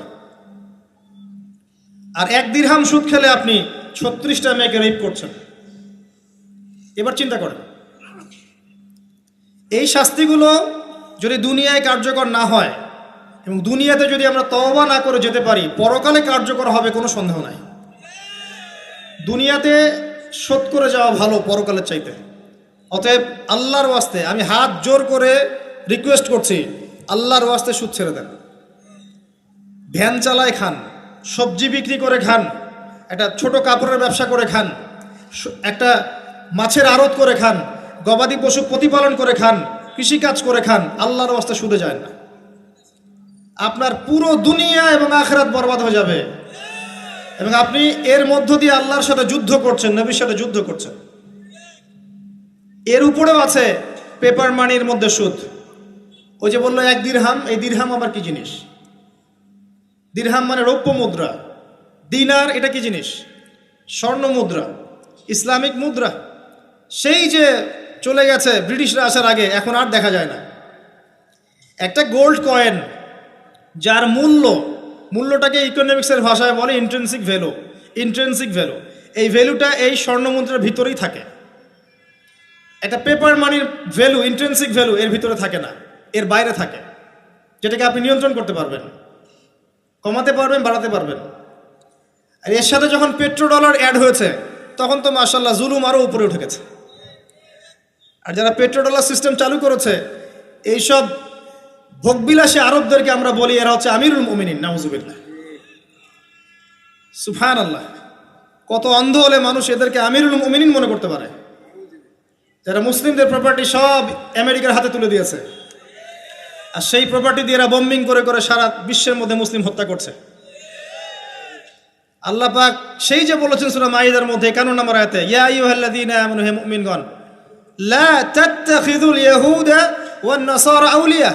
আর 1 দিরহাম সুদ খেলে আপনি 36টা মেয়েকে রেপ করছেন। এবার চিন্তা করেন, এই শাস্তিগুলো যদি দুনিয়ায় কার্যকর না হয় এবং দুনিয়াতে যদি আমরা তওবা না করে যেতে পারি, পরকালে কার্যকর হবে কোনো সন্দেহ নাই। দুনিয়াতে শোধ করে যাওয়া ভালো পরকালের চাইতে। অতএব আল্লাহর ওয়াস্তে আমি হাত জোর করে রিকোয়েস্ট করছি, আল্লাহর ওয়াস্তে সুদ ছেড়ে দেন। ভ্যান চালায় খান, সবজি বিক্রি করে খান, একটা ছোট কাপড়ের ব্যবসা করে খান, একটা মাছের আড়ত করে খান, গবাদি পশু প্রতিপালন করে খান, কৃষিকাজ করে খান, আল্লাহর ওয়াস্তে সুদে যায় না। আপনার পুরো দুনিয়া এবং আখিরাত বরবাদ হয়ে যাবে এবং আপনি এর মধ্য দিয়ে আল্লাহর সাথে যুদ্ধ করছেন, নবীর সাথে যুদ্ধ করছেন। এর উপরেও আছে পেপার মানির মধ্যে সুদ। ওই যে বললো 1 দিরহাম, এই দিরহাম আবার কি জিনিস? দিরহাম মানে রৌপ্য মুদ্রা, দিনার এটা কি জিনিস? স্বর্ণ মুদ্রা, ইসলামিক মুদ্রা। সেই যে চলে গেছে ব্রিটিশরা আসার আগে, এখন আর দেখা যায় না। একটা গোল্ড কয়েন যার মূল্যটাকে ইকোনমিক্সের ভাষায় বলে ইন্ট্রিনসিক ভ্যালু। এই ভ্যালুটা এই স্বর্ণ মুদ্রার ভিতরেই থাকে। একটা পেপার মানির ভ্যালু, ইন্ট্রিনসিক ভ্যালু এর ভিতরে থাকে না, এর বাইরে থাকে, যেটাকে আপনি নিয়ন্ত্রণ করতে পারবেন, কমাতে পারবেন, বাড়াতে পারবেন। আর এর সাথে যখন পেট্রো ডলার অ্যাড হয়েছে তখন তো মাশাআল্লাহ জুলুম আরও উপরে উঠে গেছে। আর যারা পেট্রো ডলার সিস্টেম চালু করেছে, এইসব ভোগবিলাসী আরবদেরকে আমরা বলি এরা হচ্ছে আমিরুল মুমিনিন, নাউযুবিল্লাহ, সুবহানাল্লাহ। কত অন্ধ হলে মানুষ এদেরকে আমিরুল মুমিনিন মনে করতে পারে, যারা মুসলিমদের প্রপার্টি সব আমেরিকার হাতে তুলে দিয়েছে, আর সেই প্রপার্টি দিয়ে এরা বম্বিং করে করে সারা বিশ্বের মধ্যে মুসলিম হত্যা করছে। আল্লাহ পাক সেই যে বলেছেন সূরা মাইদার মধ্যে 51 নম্বর আয়াতে, ইয়া আইয়ুহাল্লাযীনা আমানু, হে মুমিনগণ, লা তাত্তাখিযুল ইয়াহুদা ওয়ান নাসারা আউলিয়া,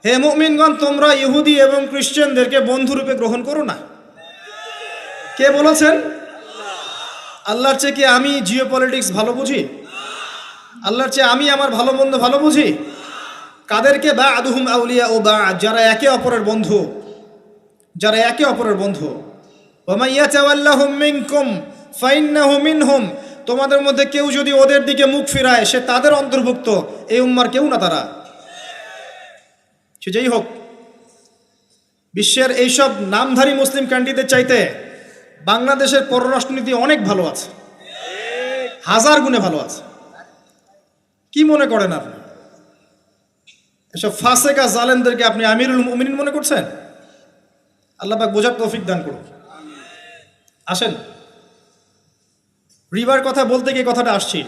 হে মুমিনগণ তোমরা ইহুদি এবং খ্রিস্টানদেরকে বন্ধুরূপে গ্রহণ করো না। কে বলেছেন? আল্লাহর চেয়ে কি আমি জিওপলিটিক্স ভালো বুঝি? আল্লাহর চেয়ে আমি আমার ভালো মন্দ ভালো বুঝি? কাদেরকে? বা'দুহুম আউলিয়া ও বা'দ, যারা একে অপরের বন্ধু, যারা একে অপরের বন্ধু। ওয়া মান ইয়াতাওয়াল্লাহুম মিনকুম ফাইন্নাহু মিনহুম, তোমাদের মধ্যে কেউ যদি ওদের দিকে মুখ ফিরায় সে তাদের অন্তর্ভুক্ত, এই উম্মার কেউ না তারা। সে যেই হোক, বিশ্বের এইসব নামধারী মুসলিম কান্ট্রিদের চাইতে বাংলাদেশের পররাষ্ট্রনীতি অনেক ভালো আছে, হাজার গুণে ভালো আছে। কি মনে করেন আপনি? এসব ফাসেকা জালেমদেরকে আপনি আমিরুল মুমিনিন মনে করছেন? আল্লাহ পাক বোঝার তৌফিক দান করুন। আসেন, রিবার কথা বলতে গিয়ে কথাটা আসছি,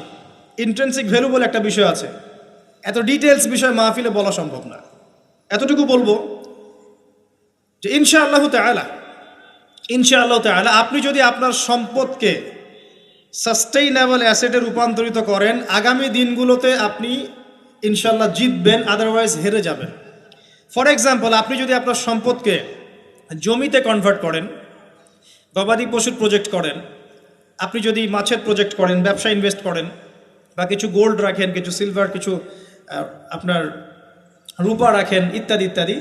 ইন্ট্রিনসিক ভ্যালু বলে একটা বিষয় আছে। এত ডিটেলস বিষয় মাহফিলে বলা সম্ভব না। এতটুকু বলবো যে ইনশাআল্লাহু তাআলা আপনি যদি আপনার সম্পদকে সাস্টেইনেবল অ্যাসেটে রূপান্তরিত করেন, আগামী দিনগুলোতে আপনি ইনশাআল্লাহ জিতবেন, আদারওয়াইজ হেরে যাবেন। ফর এক্সাম্পল, আপনি যদি আপনার সম্পদকে জমিতে কনভার্ট করেন, গবাদি পশুর প্রজেক্ট করেন, আপনি যদি মাছের প্রজেক্ট করেন, ব্যবসা ইনভেস্ট করেন, বা কিছু গোল্ড রাখেন, কিছু সিলভার, কিছু আপনার রূপা রাখেন, ইত্যাদি ইত্যাদি,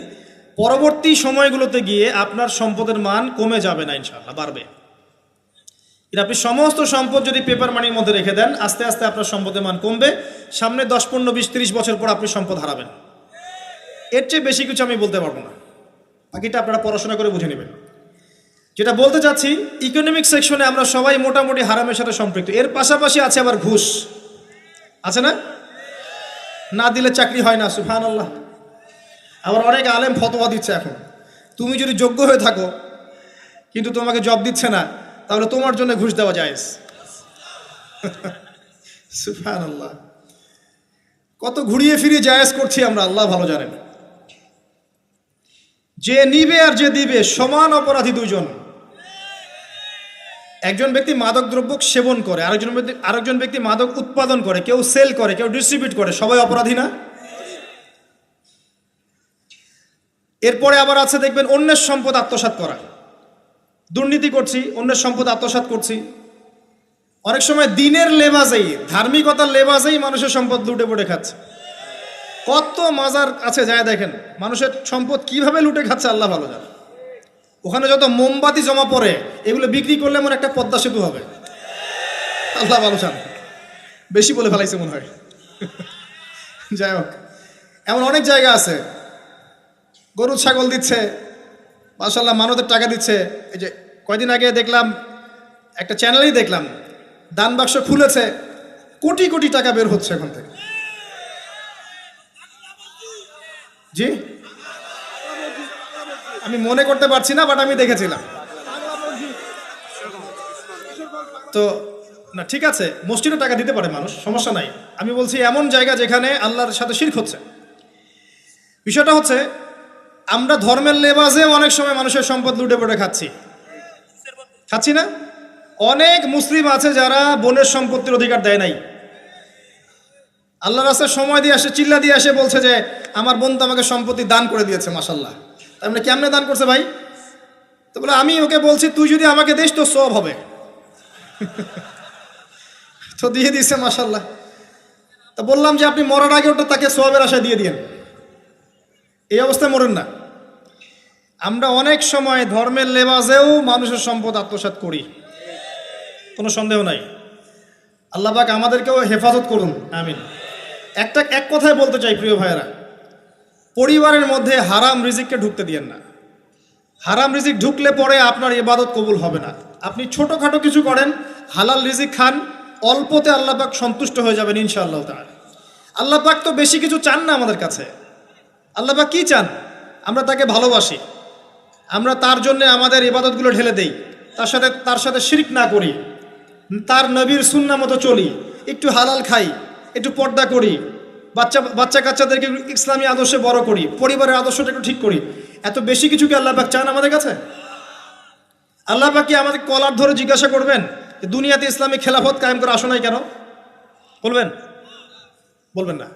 পরবর্তী সময়গুলোতে গিয়ে আপনার সম্পদের মান কমে যাবে না, ইনশাআল্লাহ বাড়বে। এটা আপনি সমস্ত সম্পদ যদি পেপার মানির মধ্যে রেখে দেন, আস্তে আস্তে আপনার সম্পদের মান কমবে। সামনে 10, 15, 20, 30 বছর পর আপনি সম্পদ হারাবেন। এর চেয়ে বেশি কিছু আমি বলতে পারবো না, বাকিটা আপনারা পড়াশোনা করে বুঝে নেবেন। যেটা বলতে চাচ্ছি, ইকোনমিক সেকশনে আমরা সবাই মোটামুটি হারামের সাথে সম্পৃক্ত। এর পাশাপাশি আছে আবার ঘুষ, আছে না? না দিলে চাকরি হয় না, সুবহানাল্লাহ। আবার অনেক আলেম ফতোয়া দিচ্ছে এখন, তুমি যদি যোগ্য হয়ে থাকো কিন্তু তোমাকে জব দিচ্ছে না, তাহলে তোমার জন্য ঘুষ দেওয়া জায়েজ। সুবহানাল্লাহ, কত ঘুরিয়ে ফিরিয়ে জায়েজ করছি আমরা, আল্লাহ ভালো জানেন। যে নিবে আর যে দিবে সমান অপরাধী দুজন। একজন ব্যক্তি মাদক দ্রব্য সেবন করে, আরেকজন ব্যক্তি মাদক উৎপাদন করে, কেউ সেল করে, কেউ ডিস্ট্রিবিউট করে, সবাই অপরাধী না? এরপরে আবার আছে দেখবেন অন্যের সম্পদ আত্মসাৎ করা। দুর্নীতি করছি, অন্যের সম্পদ আত্মসাৎ করছি। অনেক সময় দিনের লেবাজেই, ধার্মিকতার লেবাজেই মানুষের সম্পদ লুটে পুটে খাচ্ছে। কত মাজার আছে যায় দেখেন, মানুষের সম্পদ কিভাবে লুটে খাচ্ছে আল্লাহ ভালো জানে। ওখানে যত মোমবাতি জমা পড়ে, এগুলো বিক্রি করলে মনে একটা পদ্মা সেতু হবে, আল্লাহ ভালো জানে। বেশি বলে ফেলাইছে মনে হয়। যাই হোক, এমন অনেক জায়গা আছে, গরু ছাগল দিচ্ছে, মাশাআল্লাহ মানতের টাকা দিচ্ছে। এই যে কয়দিন আগে দেখলাম, একটা চ্যানেলেই দেখলাম, দান বাক্স খুলেছে, কোটি কোটি টাকা বের হচ্ছে এখন থেকে। জি, আমি মনে করতে পারছি না, বাট আমি দেখেছিলাম। তো না, ঠিক আছে, মসজিদে টাকা দিতে পারে মানুষ, সমস্যা নাই। আমি বলছি এমন জায়গা যেখানে আল্লাহর সাথে শিরক হচ্ছে। বিষয়টা হচ্ছে, আমরা ধর্মের লেবাজে অনেক সময় মানুষের সম্পদ লুটে পড়ে খাচ্ছি না? অনেক মুসলিম আছে যারা বোনের সম্পত্তির অধিকার দেয় নাই। আল্লাহর রাস্তায় সময় দিয়ে আসে, চিল্লা দিয়ে আসে, বলছে যে আমার বোন তো আমাকে সম্পত্তি দান করে দিয়েছে, মাশাআল্লাহ। তার মানে কেমনে দান করছে ভাই? তো বলে আমি ওকে বলছি তুই যদি আমাকে দিস তো সওয়াব হবে। তো দিয়ে দিচ্ছে, মাশাআল্লাহ। তা বললাম যে আপনি মরার আগে ওটা তাকে সওয়াবের আশায় দিয়ে দিয়েন, এই অবস্থায় মরেন না। আমরা অনেক সময় ধর্মের লেবাজেও মানুষের সম্পদ আত্মসাৎ করি, কোনো সন্দেহ নাই। আল্লাহ পাক আমাদেরকেও হেফাজত করুন, আমিন। এক কথায় বলতে চাই প্রিয় ভাইয়েরা, পরিবারের মধ্যে হারাম রিজিককে ঢুকতে দিয়েন না। হারাম রিজিক ঢুকলে পরে আপনার ইবাদত কবুল হবে না। আপনি ছোটোখাটো কিছু করেন, হালাল রিজিক খান, অল্পতে আল্লাহ পাক সন্তুষ্ট হয়ে যাবেন ইনশাআল্লাহ তাআলা। আল্লাহ পাক তো বেশি কিছু চান না আমাদের কাছে। আল্লাহ পাক কি চান? আমরা তাকে ভালোবাসি, আমরা তার জন্য আমাদের ইবাদতগুলো ঢেলে দেই, তার সাথে শিরক না করি, তার নবীর সুন্নাহ মতো চলি, একটু হালাল খাই, একটু পর্দা করি, বাচ্চা কাচ্চাদেরকে ইসলামী আদর্শে বড় করি, পরিবারের আদর্শটা একটু ঠিক করি। এত বেশি কিছু কি আল্লাহ পাক চান আমাদের কাছে? আল্লাহ পাক কি আমাদের কলার ধরে জিজ্ঞাসা করবেন যে দুনিয়াতে ইসলামী খেলাফত কায়েম করে আসো নাই কেন? বলবেন? বলবেন না।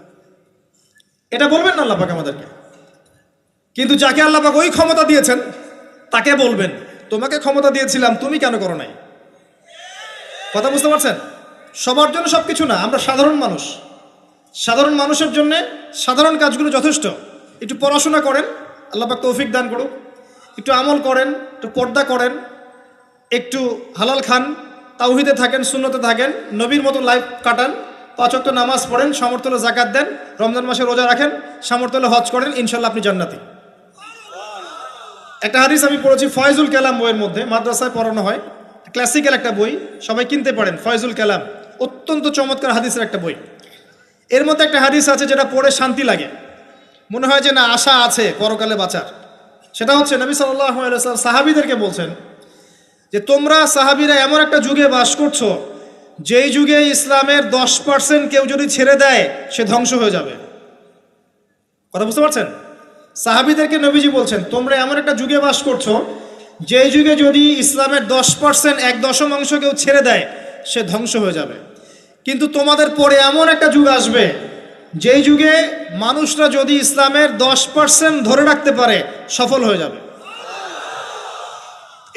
এটা বলবেন না আল্লাহ পাক আমাদেরকে। কিন্তু যাকে আল্লাহ পাক ওই ক্ষমতা দিয়েছেন তাকে বলবেন তোমাকে ক্ষমতা দিয়েছিলাম, তুমি কেন করো নাই? কথা বুঝতে পারছেন? সবার জন্য সব কিছু না, আমরা সাধারণ মানুষ। সাধারণ মানুষের জন্য সাধারণ কাজগুলো যথেষ্ট। একটু পড়াশোনা করেন, আল্লাহ পাক তৌফিক দান করুক, একটু আমল করেন, একটু পর্দা করেন, একটু হালাল খান, তাওহীদে থাকেন, সুন্নতে থাকেন, নবীর মতো লাইফ কাটান, 5 ওয়াক্ত নামাজ পড়েন, সামর্থ্য হলে যাকাত দেন, রমজান মাসে রোজা রাখেন, সামর্থ্য হলে হজ করেন, ইনশাল্লাহ আপনি জান্নাতি। একটা হাদিস আমি পড়েছি ফয়জুল কালাম বইয়ের মধ্যে, মাদ্রাসায় পড়ানো হয়, ক্লাসিক্যাল একটা বই, সবাই কিনতে পারেন। ফয়জুল কালাম অত্যন্ত চমৎকার হাদিসের একটা বই। এর মধ্যে একটা হাদিস আছে যেটা পড়ে শান্তি লাগে, মনে হয় যে না আশা আছে পরকালে বাঁচার। সেটা হচ্ছে নবী সাল্লাল্লাহু আলাইহি ওয়াসাল্লাম সাহাবীদেরকে বলছেন যে তোমরা সাহাবীরা এমন একটা যুগে বাস করছো যেই যুগে ইসলামের 10% কেউ যদি ছেড়ে দেয় সে ধ্বংস হয়ে যাবে। কথা বুঝতে পারছেন? সাহাবীদেরকে নবীজি বলছেন তোমরা এমন একটা যুগে বাস করছো যেই যুগে যদি ইসলামের 10% 1/10 কেউ ছেড়ে দেয় সে ধ্বংস হয়ে যাবে। কিন্তু তোমাদের পরে এমন একটা যুগ আসবে যেই যুগে মানুষরা যদি ইসলামের 10% ধরে রাখতে পারে সফল হয়ে যাবে।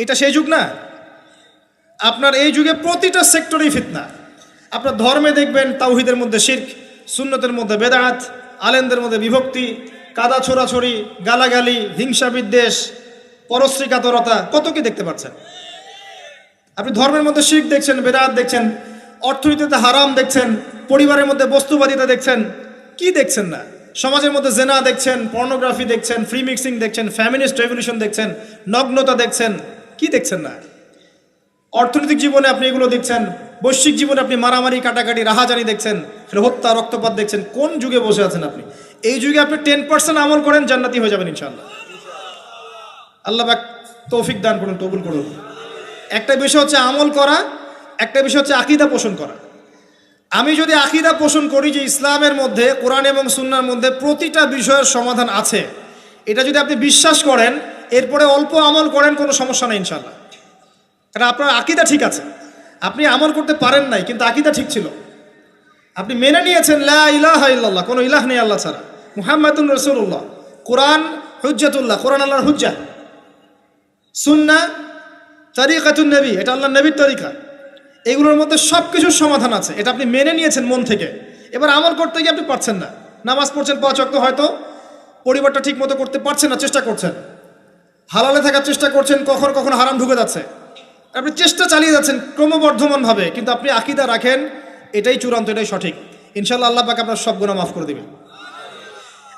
এটা সেই যুগ না? আপনার এই যুগে প্রতিটা সেক্টরেই ফিতনা। আপনার ধর্মে দেখবেন তাওহীদের মধ্যে শিরক, সুন্নতের মধ্যে বেদাত, আলেমদের মধ্যে বিভক্তি, কাদা ছোড়াছড়ি, গালাগালি, হিংসা বিদ্বেষ, পরশ্রী কাতরতা, কত কি দেখতে পাচ্ছেন। আপনি ধর্মের মধ্যে শিরক দেখছেন, বেদাত দেখছেন, অর্থনীতিতে হারাম দেখছেন, পরিবারের মধ্যে বস্তুবাদিতা দেখছেন, কি দেখছেন না? সমাজের মধ্যে জেনা দেখছেন, পর্নোগ্রাফি দেখছেন, ফ্রি মিক্সিং দেখছেন, ফ্যামিনিস্ট রেভলিউশন দেখছেন, নগ্নতা দেখছেন, কি দেখছেন না? অর্থনৈতিক জীবনে আপনি এগুলো দেখছেন, বৈশ্বিক জীবনে আপনি মারামারি, কাটাকাটি, রাহাজানি দেখছেন, হত্যা, রক্তপাত দেখছেন। কোন যুগে বসে আছেন আপনি? এই যুগে আপনি 10% আমল করেন, জান্নাতি হয়ে যাবেন ইনশাআল্লাহ। আল্লাহ পাক তৌফিক দান করুন, কবুল করুন। একটা বিষয় হচ্ছে আমল করা, একটা বিষয় হচ্ছে আকীদা পোষণ করা। আমি যদি আকীদা পোষণ করি যে ইসলামের মধ্যে, কোরআন এবং সুন্নাহর মধ্যে প্রতিটা বিষয়ের সমাধান আছে, এটা যদি আপনি বিশ্বাস করেন, এরপরে অল্প আমল করেন, কোনো সমস্যা নেই ইনশাআল্লাহ। কারণ আপনার আকীদা ঠিক আছে। আপনি আমল করতে পারেন নাই কিন্তু আকীদা ঠিক ছিল। আপনি মেনে নিয়েছেন লা ইলাহা ইল্লাল্লাহ, কোনো ইলাহ নেই আল্লাহ ছাড়া, মুহাম্মাদুর রাসূলুল্লাহ, কোরআন হুজ্জাতুল্লাহ, কোরআন আল্লাহর হুজ্জা, সুন্নাহ তরিকাতুন নবী, এটা আল্লাহর নবীর তরিকা। এগুলোর মধ্যে সব কিছুর সমাধান আছে, এটা আপনি মেনে নিয়েছেন মন থেকে। এবার আমল করতে গিয়ে আপনি পারছেন না। নামাজ পড়ছেন 5 ওয়াক্ত, হয়তো পরিবারটা ঠিক মতো করতে পারছেন না, চেষ্টা করছেন, হালালে থাকার চেষ্টা করছেন, কখনো কখনো হারাম ঢুকে যাচ্ছে, আপনি চেষ্টা চালিয়ে যাচ্ছেন ক্রমবর্ধমানভাবে, কিন্তু আপনি আকীদা রাখেন এটাই চূড়ান্ত, এটাই সঠিক, ইনশাআল্লাহ আল্লাহ পাক আপনার সব গুনাহ মাফ করে দিবেন।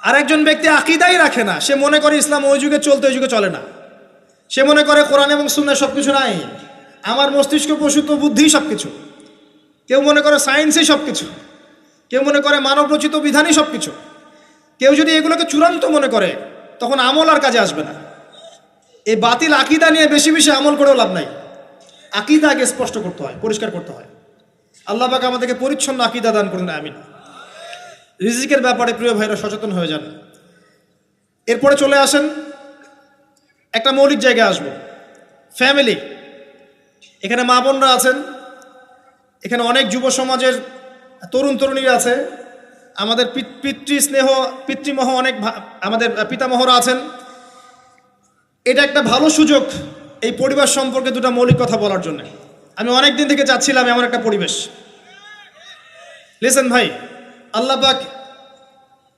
আর একজন ব্যক্তি আকীদাই রাখে না, সে মনে করে ইসলাম ওই যুগে চলতে, ওই যুগে চলে না। সে মনে করে কোরআন এবং সুন্নাহ সব কিছু নাই, আমার মস্তিষ্ক প্রসূত বুদ্ধি সব কিছু। কেউ মনে করে সায়েন্সই সব কিছু, কেউ মনে করে মানব রচিত বিধানই সব কিছু। কেউ যদি এগুলোকে চূড়ান্ত মনে করে তখন আমল আর কাজে আসবে না। এই বাতিল আকীদা নিয়ে বেশি বেশি আমল করেও লাভ নাই। আকীদা আগে স্পষ্ট করতে হয়, পরিষ্কার করতে হয়। আল্লাহ পাক আমাদেরকে পরিচ্ছন্ন আকীদা দান করুন, আমিন। রিজিকের ব্যাপারে প্রিয় ভাইরা সচেতন হয়ে যান। এরপরে চলে আসেন একটা মৌলিক জায়গায় আসবো, ফ্যামিলি। এখানে মা বোনরা আছেন, এখানে অনেক যুব সমাজের তরুণ তরুণীরা আছে, আমাদের পিতৃস্নেহ পিতৃমহ অনেক আমাদের পিতামহরা আছেন। এটা একটা ভালো সুযোগ এই পরিবার সম্পর্কে দুটো মৌলিক কথা বলার জন্য। আমি অনেক দিন থেকে চাচ্ছিলাম এমন একটা পরিবেশ। লিসেন ভাই, আল্লাহ পাক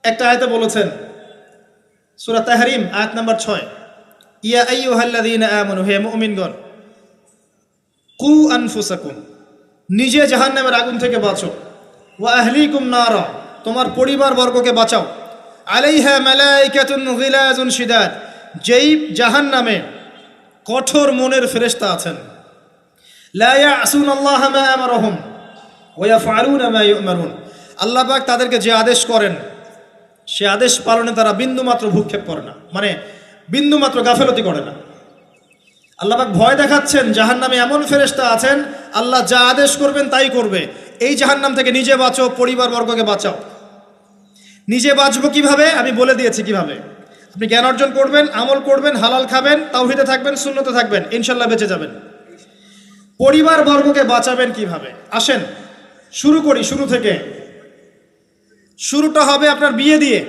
একটা আয়াতে বলেছেন, সূরা তাহরিম আয়াত নাম্বার 6, ইয়া আইয়ুহাল্লাযীনা আমানু, হে মুমিনগণ, কু আনফুসাকুম, নিজে জাহান্নামের আগুন থেকে বাঁচো, ওয়া আহলিকুম নারা, তোমার পরিবার বর্গকে বাঁচাও, আলাইহা মালাইকাতুন গিলাজুন শিদাদ, যেই জাহান্নামে কঠোর মনের ফেরেশতা আছেন, লা ইয়াসুনাল্লাহা মা আমারহুম ওয়া ইয়াফআলুনা মা ইউমারুন, আল্লাহ পাক তাদেরকে যে আদেশ করেন সে আদেশ পালনে তারা বিন্দুমাত্র ভূক্ষেপ করে না, মানে বিন্দুমাত্র গাফেলতি করে না। আল্লাহ পাক ভয় দেখাচ্ছেন জাহান্নামে এমন ফেরেশতা আছেন, আল্লাহ যা আদেশ করবেন তাই করবে। এই জাহান্নাম থেকে নিজে বাঁচো, পরিবার বর্গকে বাঁচাও। নিজে বাঁচবো কিভাবে? আমি বলে দিয়েছি কিভাবে। আপনি জ্ঞান অর্জন করবেন, আমল করবেন, হালাল খাবেন, তাওহীদে থাকবেন, সুন্নতে থাকবেন, ইনশাল্লাহ বেঁচে যাবেন। পরিবার বর্গকে বাঁচাবেন কিভাবে? আসেন শুরু করি শুরু থেকে। শুরুটা হবে আপনার বিয়ে দিয়ে।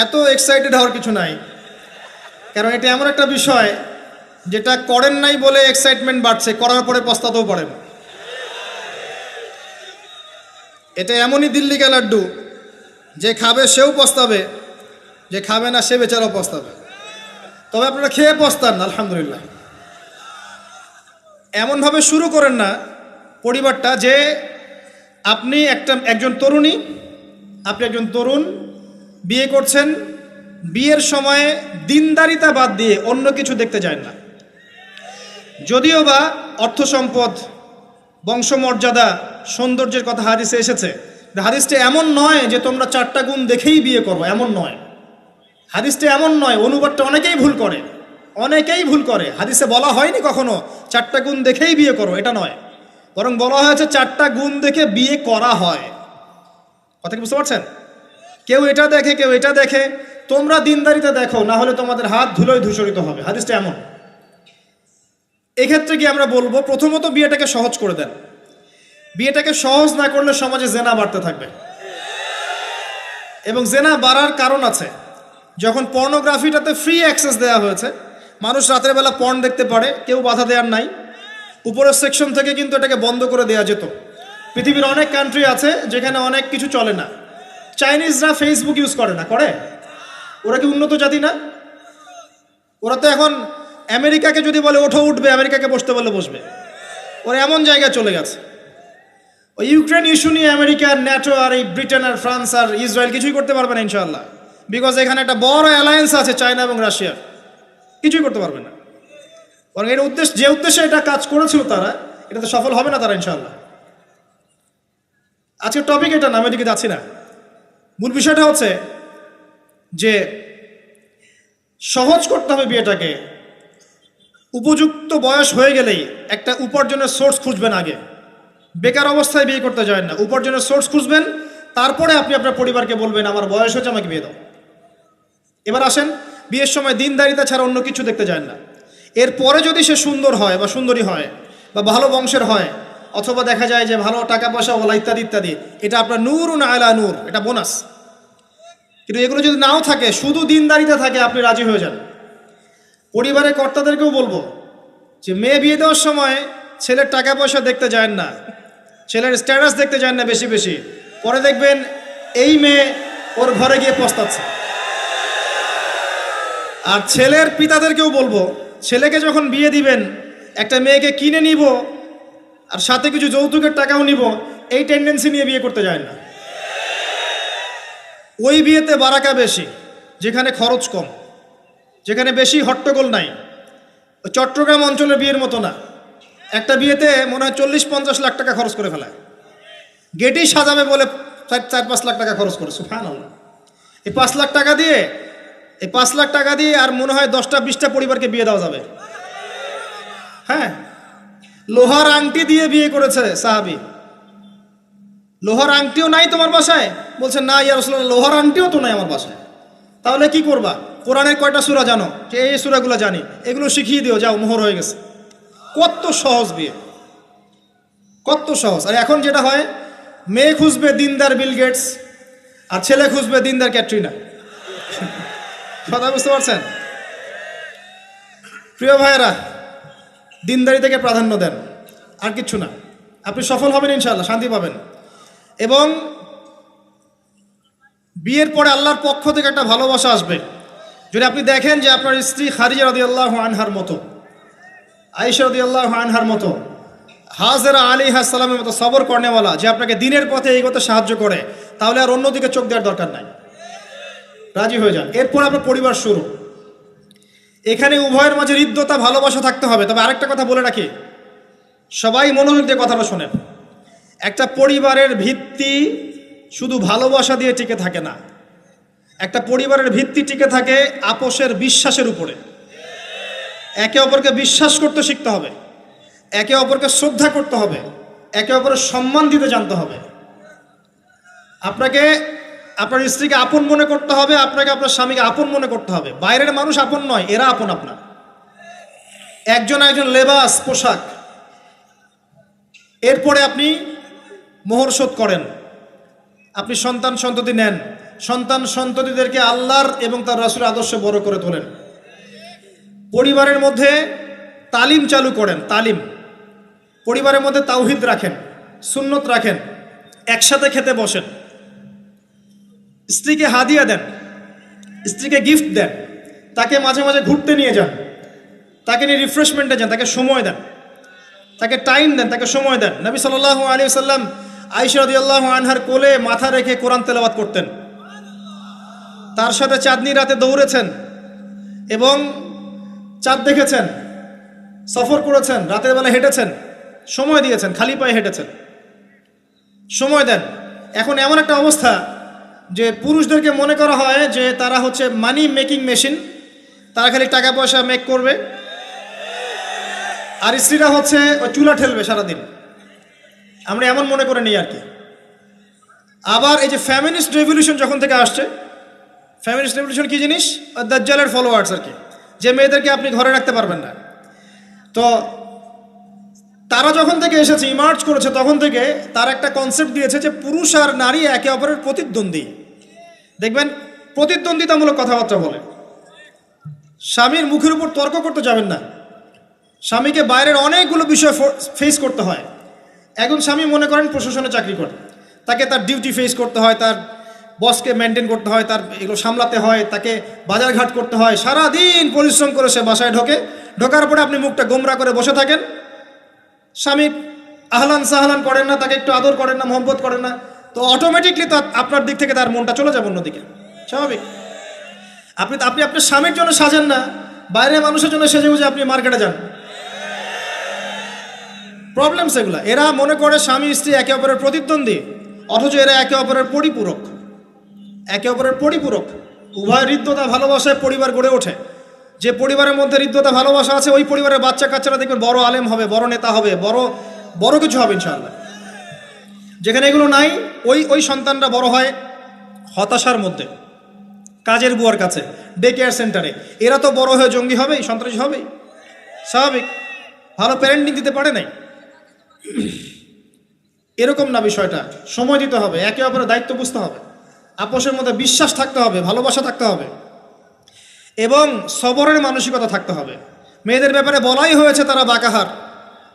এত এক্সাইটেড হওয়ার কিছু নাই, কারণ এটা এমন একটা বিষয় যেটা করেন নাই বলে এক্সাইটমেন্ট বাড়ছে, করার পরে পস্তাতেও পারেন। এটা এমনই দিল্লি কা লাড্ডু, যে খাবে সেও পস্তাবে, যে খাবে না সে বেচারাও পস্তাবে। তবে আপনারা খেয়ে পস্তান আলহামদুলিল্লাহ। এমনভাবে শুরু করেন না পরিবারটা যে আপনি একজন তরুণী, আপনি একজন তরুণ বিয়ে করছেন, বিয়ের সময়ে দিনদারিতা বাদ দিয়ে অন্য কিছু দেখতে যায় না। যদিও বা অর্থ সম্পদ, বংশমর্যাদা, সৌন্দর্যের কথা হাদিসে এসেছে, হাদিসটা এমন নয় যে তোমরা 4টা গুণ দেখেই বিয়ে করো, এমন নয়। হাদিসটা এমন নয়, অনুবাদটা অনেকেই ভুল করে, অনেকেই ভুল করে। হাদিসে বলা হয়নি কখনো 4টা গুণ দেখেই বিয়ে করো, এটা নয়। বরং বলা হয়েছে 4টা গুণ দেখে বিয়ে করা হয়। কথা কি বুঝতে পারছেন? কেউ এটা দেখে, কেউ এটা দেখে। তোমরা দিনদারিতা দেখো, না হলে তোমাদের হাত ধুলোয় ধূসরিত হবে। হাদিসটা এমন। এক্ষেত্রে কি আমরা বলবো, প্রথমত বিয়েটাকে সহজ করে দেন। বিয়েটাকে সহজ না করলে সমাজে জেনা বাড়তে থাকবে, এবং জেনা বাড়ার কারণ আছে। যখন পর্নোগ্রাফিটাতে ফ্রি অ্যাক্সেস দেওয়া হয়েছে, মানুষ রাতের বেলা পর্ন দেখতে পারে, কেউ বাধা দেওয়ার নাই। উপরের সেকশন থেকে কিন্তু এটাকে বন্ধ করে দেওয়া যেত। পৃথিবীর অনেক কান্ট্রি আছে যেখানে অনেক কিছু চলে না। চাইনিজরা ফেসবুক ইউজ করে না, করে? ওরা কি উন্নত জাতি না? ওরা তো এখন আমেরিকাকে যদি বলে ওঠো উঠবে, আমেরিকাকে বসতে বলে বসবে। ওরা এমন জায়গায় চলে গেছে। ওই ইউক্রেন ইস্যু নিয়ে আমেরিকা, ন্যাটো আর এই ব্রিটেন আর ফ্রান্স আর ইসরায়েল কিছুই করতে পারবে না ইনশাআল্লাহ। বিকজ এখানে একটা বড় অ্যালায়েন্স আছে চায়না এবং রাশিয়ার, কিছুই করতে পারবে না। বরং এর উদ্দেশ্য, যে উদ্দেশ্যে এটা কাজ করেছিল তারা, এটাতে সফল হবে না তারা ইনশাআল্লাহ। আজকের টপিক এটা না, আমি এদিকে যাচ্ছি না। মূল বিষয়টা হচ্ছে যে সহজ করতে হবে বিয়েটাকে। উপযুক্ত বয়স হয়ে গেলেই একটা উপার্জনের সোর্স খুঁজবেন আগে। বেকার অবস্থায় বিয়ে করতে যায় না, উপার্জনের সোর্স খুঁজবেন, তারপরে আপনি আপনার পরিবারকে বলবেন আমার বয়স হচ্ছে, আমাকে বিয়ে দাও। এবার আসেন, বিয়ের সময় দিনদারিতা ছাড়া অন্য কিছু দেখতে যায় না। এরপরে যদি সে সুন্দর হয় বা সুন্দরী হয় বা ভালো বংশের হয়, অথবা দেখা যায় যে ভালো টাকা পয়সা ওলা ইত্যাদি ইত্যাদি, এটা আপনার নূরুন আলা নূর, এটা বোনাস। কিন্তু এগুলো যদি নাও থাকে, শুধু দিনদারিতা থাকে, আপনি রাজি হয়ে যান। পরিবারের কর্তাদেরকেও বলবো যে মেয়ে বিয়ে দেওয়ার সময় ছেলের টাকা পয়সা দেখতে যায় না, ছেলের স্ট্যাটাস দেখতে যায় না বেশি বেশি। পরে দেখবেন এই মেয়ে ওর ঘরে গিয়ে পস্তাচ্ছে। আর ছেলের পিতাদেরকেও বলবো, ছেলেকে যখন বিয়ে দিবেন, একটা মেয়েকে কিনে নিব আর সাথে কিছু যৌতুকের টাকাও নিব, এই টেন্ডেন্সি নিয়ে বিয়ে করতে যায় না। ওই বিয়েতে বারাকা বেশি, যেখানে খরচ কম, যেখানে বেশি হট্টগোল নাই। চট্টগ্রাম অঞ্চলের বিয়ের মতো না। একটা বিয়েতে মনে হয় 40-50 লাখ টাকা খরচ করে ফেলায়। গেটেই সাজাবে বলে 4-5 লাখ টাকা খরচ করে। সুবহানাল্লাহ। এই 5 লাখ টাকা দিয়ে, এই 5 লাখ টাকা দিয়ে আর মনে হয় 10টা-20টা পরিবারকে বিয়ে দেওয়া যাবে। হ্যাঁ, লোহার আংটি দিয়ে বিয়ে করেছে সাহাবী। লোহার আংটিও নাই তোমার বাসায়? বলছে না ইয়া রাসূলুল্লাহ, লোহার আংটিও তো নাই আমার বাসায়। তাহলে কি করবা? কোরআনের কয়টা সূরা জানো? যে এই সূরাগুলো জানি, এগুলো শিখিয়ে দিও, যাও, মোহর হয়ে গেছে। কত সহজ বিয়ে, কত সহজ। আর এখন যেটা হয়, মেয়ে খুঁজবে দিনদার বিল গেটস, আর ছেলে খুঁজবে দিনদার ক্যাটরিনা। কথা বুঝতে পারছেন? প্রিয় ভাইয়েরা, দিনদারি থেকে প্রাধান্য দেন, আর কিচ্ছু না। আপনি সফল হবেন ইনশাআল্লাহ, শান্তি পাবেন। এবং বিয়ের পরে আল্লাহর পক্ষ থেকে একটা ভালোবাসা আসবে। যদি আপনি দেখেন যে আপনার স্ত্রী খাদিজা রাদিয়াল্লাহু আনহার মতো, আয়েশা রাদিয়াল্লাহু আনহার মতো, হাজেরা আলাইহিস সালামের মতো সবর করেনেওয়ালা, যে আপনাকে দিনের পথে এগোতে সাহায্য করে, তাহলে আর অন্যদিকে চোখ দেওয়ার দরকার নাই, রাজি হয়ে যান। এরপর আপনার পরিবার শুরু। এখানে উভয়ের মাঝে হৃদ্যতা, ভালোবাসা থাকতে হবে। তবে আরেকটা কথা বলে রাখি, সবাই মনোযোগ দিয়ে কথাটা শোনেন। একটা পরিবারের ভিত্তি শুধু ভালোবাসা দিয়ে টিকে থাকে না। একটা পরিবারের ভিত্তি টিকে থাকে আপোষের বিশ্বাসের উপরে। একে অপরকে বিশ্বাস করতে শিখতে হবে, একে অপরকে শ্রদ্ধা করতে হবে, একে অপরের সম্মান দিতে জানতে হবে। আপনাকে আপনার স্ত্রীকে আপন মনে করতে হবে, আপনাকে আপনার স্বামীকে আপন মনে করতে হবে। বাইরের মানুষ আপন নয়, এরা আপন আপনার। একজন লেবাস, পোশাক। এরপরে আপনি মোহর শোধ করেন, আপনি সন্তান সন্ততি নেন, সন্তান সন্ততিদেরকে আল্লাহর এবং তার রাসূলের আদর্শে বড় করে তোলেন। পরিবারের মধ্যে তালিম চালু করেন, তালিম। পরিবারের মধ্যে তাওহীদ রাখেন, সুন্নত রাখেন, একসাথে খেতে বসেন। স্ত্রীকে হাদিয়া দেন, স্ত্রীকে গিফট দেন, তাকে মাঝে মাঝে ঘুরতে নিয়ে যান, তাকে নিয়ে রিফ্রেশমেন্টে যান, তাকে সময় দেন, তাকে টাইম দেন, তাকে সময় দেন। নবী সাল্লাল্লাহু আলাইহি ওয়াসাল্লাম আয়েশা রাদিয়াল্লাহু আনহার কোলে মাথা রেখে কোরআন তেলাওয়াত করতেন, তার সাথে চাঁদনি রাতে দৌড়েছেন এবং চাঁদ দেখেছেন, সফর করেছেন, রাতের বেলা হেঁটেছেন, সময় দিয়েছেন, খালি পায়ে হেঁটেছেন। সময় দেন। এখন এমন একটা অবস্থা যে পুরুষদেরকে মনে করা হয় যে তারা হচ্ছে মানি মেকিং মেশিন, তারা খালি টাকা পয়সা মেক করবে, আর স্ত্রীরা হচ্ছে ওই চুলা ঠেলবে সারাদিন। আমরা এমন মনে করে নিই আর কি। আবার এই যে ফ্যামিনিস্ট রেভলিউশন যখন থেকে আসছে, ফ্যামিনিস্ট রেভলিউশন কি জিনিস? দাজ্জালের ফলোয়ার্স আর কি, যে মেয়েদেরকে আপনি ঘরে রাখতে পারবেন না। তো তারা যখন থেকে এসেছে, ইমার্জ করেছে, তখন থেকে তার একটা কনসেপ্ট দিয়েছে যে পুরুষ আর নারী একে অপরের প্রতিদ্বন্দ্বী। দেখবেন প্রতিদ্বন্দ্বিতামূলক কথাবার্তা বলে। স্বামীর মুখের উপর তর্ক করতে যাবেন না। স্বামীকে বাইরের অনেকগুলো বিষয় ফেস করতে হয়। একজন স্বামী মনে করেন প্রশাসনে চাকরি করে, তাকে তার ডিউটি ফেস করতে হয়, তার বসকে মেনটেন করতে হয়, তার এগুলো সামলাতে হয়, তাকে বাজারঘাট করতে হয়, সারাদিন পরিশ্রম করে সে বাসায় ঢোকার পরে আপনি মুখটা গোমরা করে বসে থাকেন। স্বামী আহলান সাহলান করেন না, তাকে একটু আদর করেন না, মহব্বত করেন না, তো অটোমেটিকলি তো আপনার দিক থেকে তার মনটা চলে যাবে অন্যদিকে। স্বাভাবিক। আপনি আপনার স্বামীর জন্য সাজেন না, বাইরের মানুষের জন্য সেজে বুঝে আপনি মার্কেটে যান। প্রবলেম সেগুলা। এরা মনে করে স্বামী স্ত্রী একে অপরের প্রতিদ্বন্দ্বী, অথচ এরা একে অপরের পরিপূরক। একে অপরের পরিপূরক। উভয় হৃদ্যতা ভালোবাসায় পরিবার গড়ে ওঠে। যে পরিবারের মধ্যে হৃদ্যতা ভালোবাসা আছে, ওই পরিবারের বাচ্চা কাচ্চারা দেখবেন বড় আলেম হবে, বড় নেতা হবে, বড় কিছু হবে ইনশাআল্লাহ। যেখানে এগুলো নাই, ওই সন্তানরা বড় হয় হতাশার মধ্যে, কাজের বুয়ার কাছে, ডে কেয়ার সেন্টারে। এরা তো বড় হয়ে জঙ্গি হবেই, সন্ত্রাসী হবেই, স্বাভাবিক। ভালো প্যারেন্টিং দিতে পারে নাই। এরকম না বিষয়টা। সময় দিতে হবে, একে অপরের দায়িত্ব বুঝতে হবে, আপোষের মধ্যে বিশ্বাস থাকতে হবে, ভালোবাসা থাকতে হবে এবং সবরের মানসিকতা থাকতে হবে। মেয়েদের ব্যাপারে বলাই হয়েছে তারা বাঁকাহার,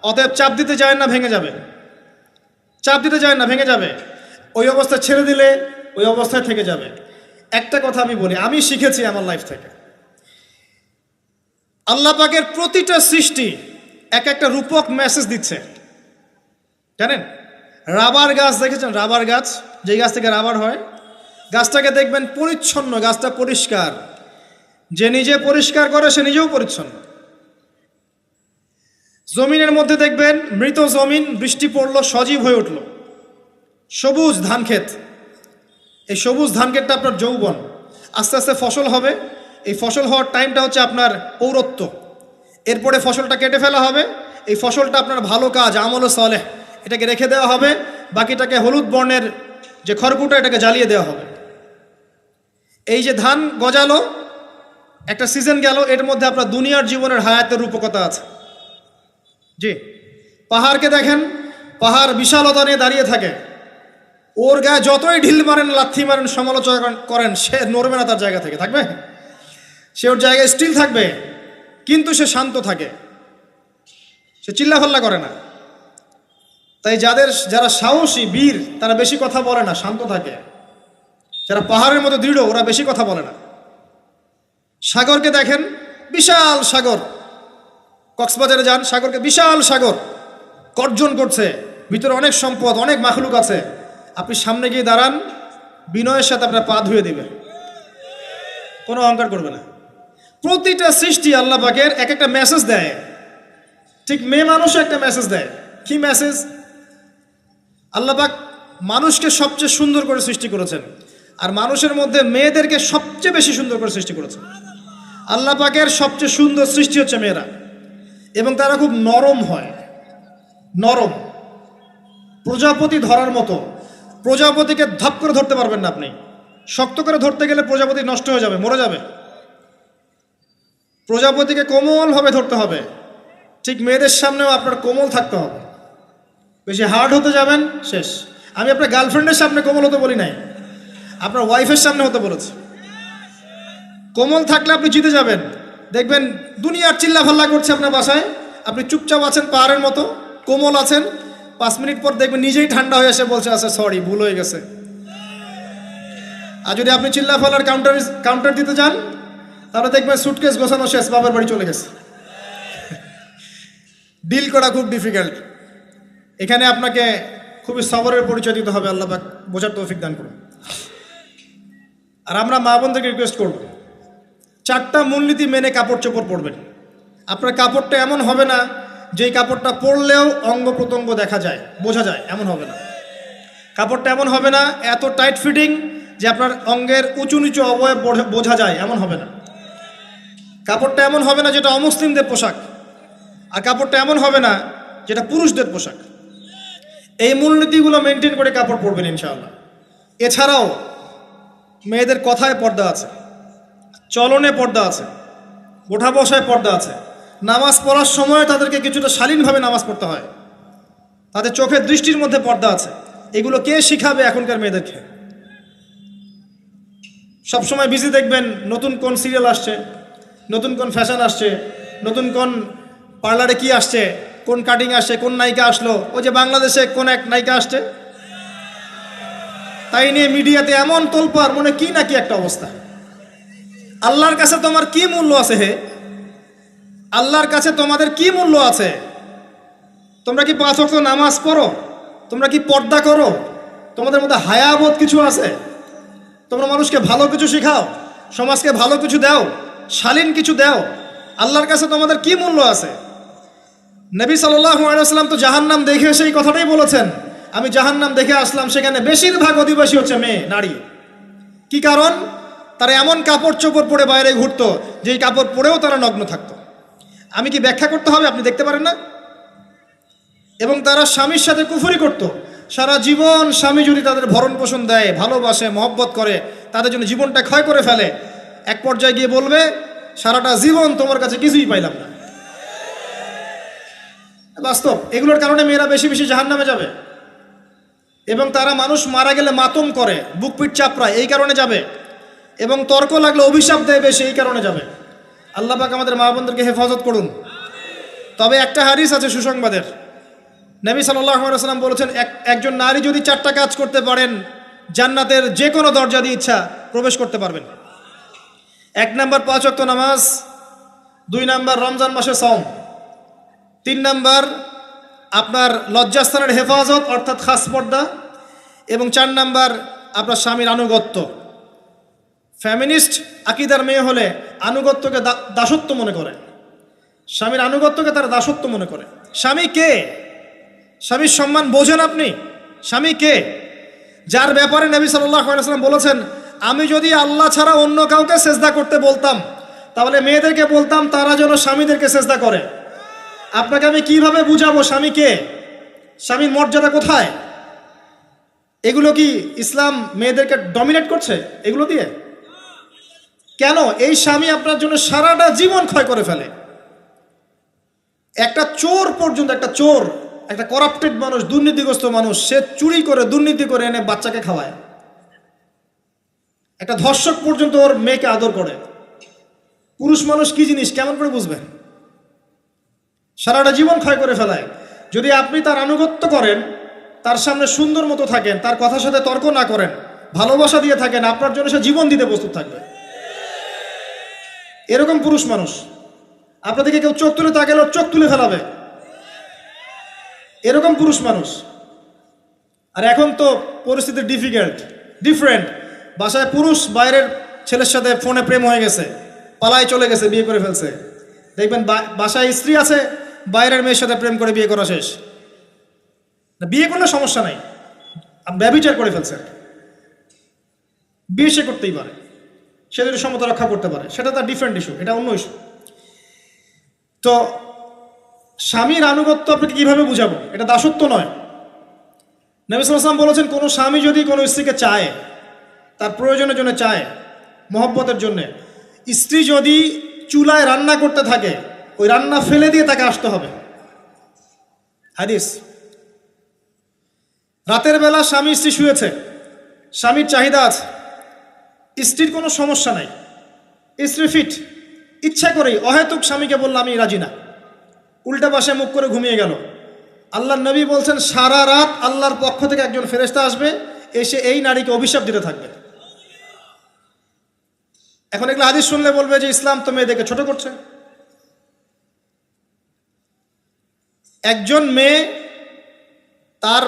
অতএব চাপ দিতে যায় না, ভেঙে যাবে। চাপ দিতে যায় না, ভেঙে যাবে। ওই অবস্থায় ছেড়ে দিলে ওই অবস্থায় থেকে যাবে। একটা কথা আমি বলি, আমি শিখেছি আমার লাইফ থেকে, আল্লাহ পাকের প্রতিটা সৃষ্টি এক একটা রূপক মেসেজ দিচ্ছে। জানেন, রাবার গাছ দেখেছেন? রাবার গাছ, যেই গাছ থেকে রাবার হয়, গাছটাকে দেখবেন পরিচ্ছন্ন, গাছটা পরিষ্কার। যে নিজে পরিষ্কার করে সে নিজেও পরিচ্ছন্ন। জমিনের মধ্যে দেখবেন মৃত জমিন, বৃষ্টি পড়লো, সজীব হয়ে উঠল, সবুজ ধান ক্ষেত। এই সবুজ ধান ক্ষেতটা আপনার যৌবন, আস্তে আস্তে ফসল হবে। এই ফসল হওয়ার টাইমটা হচ্ছে আপনার পৌরত্ব। এরপরে ফসলটা কেটে ফেলা হবে। এই ফসলটা আপনার ভালো কাজ, আমল সালেহ, এটাকে রেখে দেওয়া হবে। বাকিটাকে হলুদ বর্ণের যে খড়কুটো, এটাকে জ্বালিয়ে দেওয়া হবে। এই যে ধান গজালো, একটা সিজন গেল, এর মধ্যে আপনার দুনিয়ার জীবনের হায়াতের রূপকতা আছে। জি, পাহাড়কে দেখেন, পাহাড় বিশালতা নিয়ে দাঁড়িয়ে থাকে। ওর গায়ে যতই ঢিল মারেন, লাথি মারেন, সমালোচনা করেন, সে নড়বে না তার জায়গা থেকে। থাকবে, সে ওর জায়গায় স্টিল থাকবে, কিন্তু সে শান্ত থাকে, সে চিল্লাফাল্লা করে না। তাই যারা সাহসী, বীর, তারা বেশি কথা বলে না, শান্ত থাকে। যারা পাহাড়ের মতো দৃঢ়, ওরা বেশি কথা বলে না। সাগরকে দেখেন, বিশাল সাগর, কক্সবাজারে যান, সাগরকে বিশাল সাগর গর্জন করছে, ভিতরে অনেক সম্পদ, অনেক মাখলুক আছে। আপনি সামনে গিয়ে দাঁড়ান, বিনয়ের সাথে আপনার পা ধুয়ে দেবে, কোনো অহংকার করবে না। প্রতিটা সৃষ্টি আল্লাহ পাকের এক একটা মেসেজ দেয়। ঠিক মেয়ে মানুষও একটা মেসেজ দেয়। কি মেসেজ? আল্লাহ পাক মানুষকে সবচেয়ে সুন্দর করে সৃষ্টি করেছেন, আর মানুষের মধ্যে মেয়েদেরকে সবচেয়ে বেশি সুন্দর করে সৃষ্টি করেছেন। আল্লাহ পাকের সবচেয়ে সুন্দর সৃষ্টি হচ্ছে মেয়েরা, এবং তারা খুব নরম হয়, নরম, প্রজাপতি ধরার মতো। প্রজাপতিকে ধপ করে ধরতে পারবেন না আপনি। শক্ত করে ধরতে গেলে প্রজাপতি নষ্ট হয়ে যাবে, মরে যাবে। প্রজাপতিকে কোমলভাবে ধরতে হবে। ঠিক মেয়েদের সামনেও আপনার কোমল থাকতে হবে। বেশি হার্ড হতে যাবেন, শেষ। আমি আপনার গার্লফ্রেন্ডের সামনে কোমল হতে বলি নাই, আপনার ওয়াইফের সামনে হতে বলেছি। কোমল থাকলে আপনি জিতে যাবেন। দেখবেন দুনিয়ার চিল্লা ফাল্লা করছে আপনার বাসায়, আপনি চুপচাপ আছেন পাহাড়ের মতো, কোমল আছেন। 5 মিনিট পর দেখবেন নিজেই ঠান্ডা হয়ে এসে বলছে, আচ্ছা সরি, ভুল হয়ে গেছে। আর যদি আপনি চিল্লা ফাল্লার কাউন্টার দিতে যান, তাহলে দেখবেন সুটকেস গোছানো শেষ, বাবার বাড়ি চলে গেছে। ডিল করা খুব ডিফিকাল্ট। এখানে আপনাকে খুবই সবরের পরিচয় দিতে হবে। আল্লাহ পাক বোঝার তৌফিক দান করুন। আর আমরা মা বোনদেরকে রিকোয়েস্ট করব, 4টা মূলনীতি মেনে কাপড় চোপড় পরবেন। আপনার কাপড়টা এমন হবে না যেই কাপড়টা পরলেও অঙ্গ প্রত্যঙ্গ দেখা যায়, বোঝা যায়, এমন হবে না। কাপড়টা এমন হবে না এত টাইট ফিটিং যে আপনার অঙ্গের উঁচু নিচু অবয়ব বোঝা যায়, এমন হবে না। কাপড়টা এমন হবে না যেটা অমুসলিমদের পোশাক, আর কাপড়টা এমন হবে না যেটা পুরুষদের পোশাক। এই মূলনীতিগুলো মেনটেন করে কাপড় পরবেন ইনশাআল্লাহ। এছাড়াও মেয়েদের কথায় পর্দা আছে, চলনে পর্দা আছে, ওঠা বসায় পর্দা আছে। নামাজ পড়ার সময় তাদেরকে কিছুটা শালীনভাবে নামাজ পড়তে হয়। তাদের চোখের দৃষ্টির মধ্যে পর্দা আছে। এগুলো কে শিখাবে এখনকার মেয়েদেরকে? সবসময় বিজি দেখবেন নতুন কোন সিরিয়াল আসছে, নতুন কোন ফ্যাশন আসছে, নতুন কোন পার্লারে কি আসছে, কোন কাটিং আসছে, কোন নায়িকা আসলো। ওই যে বাংলাদেশে কোন এক নায়িকা আসছে, তাই নিয়ে মিডিয়াতে এমন তোলপাড়, মনে কি না কি একটা অবস্থা। আল্লাহর কাছে তোমার কি মূল্য আছে হে? আল্লাহর কাছে তোমাদের কি মূল্য আছে? তোমরা কি 5 ওয়াক্ত নামাজ পড়ো? তোমরা কি পর্দা করো? তোমাদের মধ্যে হায়াবোধ কিছু আছে? তোমরা মানুষকে ভালো কিছু শেখাও, সমাজকে ভালো কিছু দাও, শালীন কিছু দাও। আল্লাহর কাছে তোমাদের কি মূল্য আছে? নবী সাল্লাল্লাহু আলাইহি ওয়াসাল্লাম তো জাহান্নাম দেখে সেই কথাটাই বলেছেন, আমি জাহান্নাম দেখে আসলাম, সেখানে বেশিরভাগ অধিবাসী হচ্ছে মেয়ে, নারী। কি কারণ? তারা এমন কাপড় চোপড় পরে বাইরে ঘুরতো যেই কাপড় পরেও তারা নগ্ন থাকতো। আমি কি ব্যাখ্যা করতে হবে? আপনি দেখতে পারেন না? এবং তারা স্বামীর সাথে কুফরি করত। সারা জীবন স্বামী যদি তাদের ভরণ পোষণ দেয়, ভালোবাসে, মহব্বত করে, তাদের জন্য জীবনটা ক্ষয় করে ফেলে, এক পর্যায়ে গিয়ে বলবে সারাটা জীবন তোমার কাছে কিছুই পাইলাম না। বাস্তব। এগুলোর কারণে মেয়েরা বেশি বেশি জাহান্নামে যাবে। এবং তারা মানুষ মারা গেলে মাতম করে, বুক পিঠ চাপড়ায়, এই কারণে যাবে। এবং তর্ক লাগলে অভিশাপ দেয় বেশি, এই কারণে যাবে। আল্লাহ পাক আমাদের মা বোনদেরকে হেফাজত করুন। তবে একটা হাদিস আছে সুসংবাদের। নবী সাল্লাল্লাহু আলাইহি ওয়াসাল্লাম বলেছেন, একজন নারী যদি 4টা কাজ করতে পারেন, জান্নাতের যে কোনো দরজা দিয়ে ইচ্ছা প্রবেশ করতে পারবেন। 1 নাম্বার 5 ওয়াক্ত নামাজ, 2 নাম্বার রমজান মাসে সওম, 3 নাম্বার আপনার লজ্জাস্থানের হেফাজত অর্থাৎ খাস পর্দা, এবং 4 নাম্বার আপনার স্বামীর আনুগত্য। ফ্যামিনিস্ট আকীদার মেয়ে হলে আনুগত্যকে দাসত্ব মনে করে, স্বামীর আনুগত্যকে তারা দাসত্ব মনে করে। স্বামী কে? স্বামীর সম্মান বোঝেন আপনি? স্বামী কে? যার ব্যাপারে নবী সাল্লাল্লাহু আলাইহি ওয়াসাল্লাম বলেছেন, আমি যদি আল্লাহ ছাড়া অন্য কাউকে সেজদা করতে বলতাম, তাহলে মেয়েদেরকে বলতাম তারা যেন স্বামীদেরকে সেজদা করে। আপনাকে আমি কিভাবে বুঝাবো স্বামী কে, স্বামীর মর্যাদা কোথায়? এগুলো কি ইসলাম মেয়েদেরকে ডমিনেট করছে এগুলো দিয়ে? কেন? এই স্বামী আপনার জন্য সারাটা জীবন ক্ষয় করে ফেলে। একটা চোর পর্যন্ত, একটা চোর, একটা করাপ্টেড মানুষ, দুর্নীতিগ্রস্ত মানুষ, সে চুরি করে, দুর্নীতি করে এনে বাচ্চাকে খাওয়ায়। একটা ধর্ষক পর্যন্ত ওর মেয়েকে আদর করে। পুরুষ মানুষ কি জিনিস কেমন করে বুঝবেন? সারাটা জীবন ক্ষয় করে ফেলায়। যদি আপনি তার আনুগত্য করেন, তার সামনে সুন্দর মতো থাকেন, তার কথার সাথে তর্ক না করেন, ভালোবাসা দিয়ে থাকেন, আপনার জন্য সে জীবন দিতে প্রস্তুত থাকবে। এরকম পুরুষ মানুষ। আপনাদেরকে কেউ চোখ তুলে তাকালে ওর চোখ তুলে ফেলাবে, এরকম পুরুষ মানুষ। আর এখন তো পরিস্থিতি ডিফারেন্ট। বাসায় পুরুষ বাইরের ছেলের সাথে ফোনে প্রেম হয়ে গেছে, পালায় চলে গেছে, বিয়ে করে ফেলছে। দেখবেন বাসায় স্ত্রী আছে, বাইরের মেয়ের সাথে প্রেম করে বিয়ে করা শেষ। বিয়ে করলে সমস্যা নাই, ব্যভিচার করে ফেলছে। বিয়ে সে করতেই পারে, সে যদি সমতা রক্ষা করতে পারে, সেটা তার ডিফারেন্ট ইস্যু, এটা অন্য ইস্যু। তো স্বামীর আনুগত্য আপনাকে কিভাবে বুঝাবো? এটা দাসত্ব নয়। নবী সাল্লাল্লাহু আলাইহি ওয়াসাল্লাম বলেছেন, কোনো স্বামী যদি কোনো স্ত্রীকে চায়, তার প্রয়োজনের জন্য চায়, মহব্বতের জন্যে, স্ত্রী যদি চুলায় রান্না করতে থাকে, ওই রান্না ফেলে দিয়ে তাকে আসতে হবে। হাদিস। রাতের বেলা স্বামী স্ত্রী শুয়েছে, স্বামীর চাহিদা আছে, স্ত্রীর কোনো সমস্যা নাই, স্ত্রী ফিট, ইচ্ছা করেই অহেতুক স্বামীকে বলল আমি রাজি না, উল্টা পাশে মুখ করে ঘুমিয়ে গেল। আল্লাহর নবী বলছেন সারা রাত আল্লাহর পক্ষ থেকে একজন ফেরেশতা আসবে, এসে এই নারীকে অভিশাপ দিতে থাকবে। এখন এগুলো হাদিস শুনলে বলবে যে ইসলাম তো মেয়েদেরকে ছোট করছে। একজন মেয়ে তার,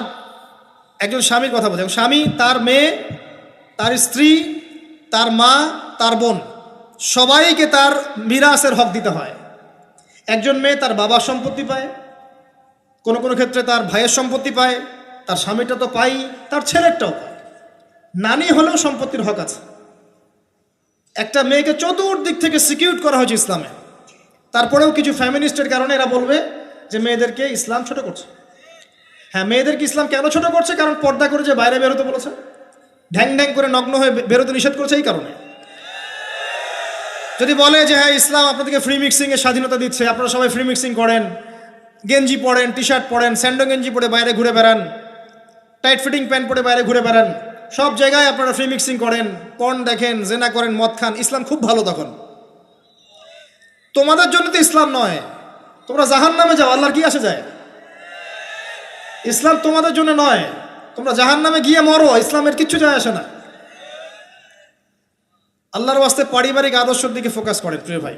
একজন স্বামীর কথা বলছে, স্বামী তার মেয়ে, তার স্ত্রী, তার মা, তার বোন, সবাইকে তার মিরাসের হক দিতে হয়। একজন মেয়ে তার বাবার সম্পত্তি পায়, কোনো কোনো ক্ষেত্রে তার ভাইয়ের সম্পত্তি পায়, তার স্বামীটা তো পাই, তার ছেলেরটাও পায়, নানি হলেও সম্পত্তির হক আছে। একটা মেয়েকে চতুর্দিক থেকে সিকিউর করা হয়েছে ইসলামে। তারপরেও কিছু ফ্যামিনিস্টের কারণে এরা বলবে যে মেয়েদেরকে ইসলাম ছোট করছে। হ্যাঁ, মেয়েদেরকে ইসলাম কেন ছোট করছে? কারণ পর্দা করে যে বাইরে বেরোতে বলেছে, ঢ্যাং ঢ্যাং করে নগ্ন হয়ে বেরোতে নিষেধ করেছে এই কারণে। যদি বলে যে হ্যাঁ ইসলাম আপনাদেরকে ফ্রি মিক্সিংয়ের স্বাধীনতা দিচ্ছে, আপনারা সবাই ফ্রি মিক্সিং করেন, গেঞ্জি পরেন, টি শার্ট পরেন, স্যান্ডো গেঞ্জি পরে বাইরে ঘুরে বেড়ান, টাইট ফিটিং প্যান্ট পরে বাইরে ঘুরে বেড়ান, সব জায়গায় আপনারা ফ্রি মিক্সিং করেন, পর্ন দেখেন, জেনা করেন, মদ খান, ইসলাম খুব ভালো। তখন তোমাদের জন্য তো ইসলাম নয়, তোমরা জাহান্নামে যাও, আল্লাহর কি আসে যায়? ইসলাম তোমাদের জন্য নয়, তোমরা জাহান্নামে গিয়ে মরো, ইসলামের কিচ্ছু যায় আসে না। আল্লাহর ওয়াস্তে পারিবারিক আদর্শের দিকে ফোকাস করেন প্রিয় ভাই।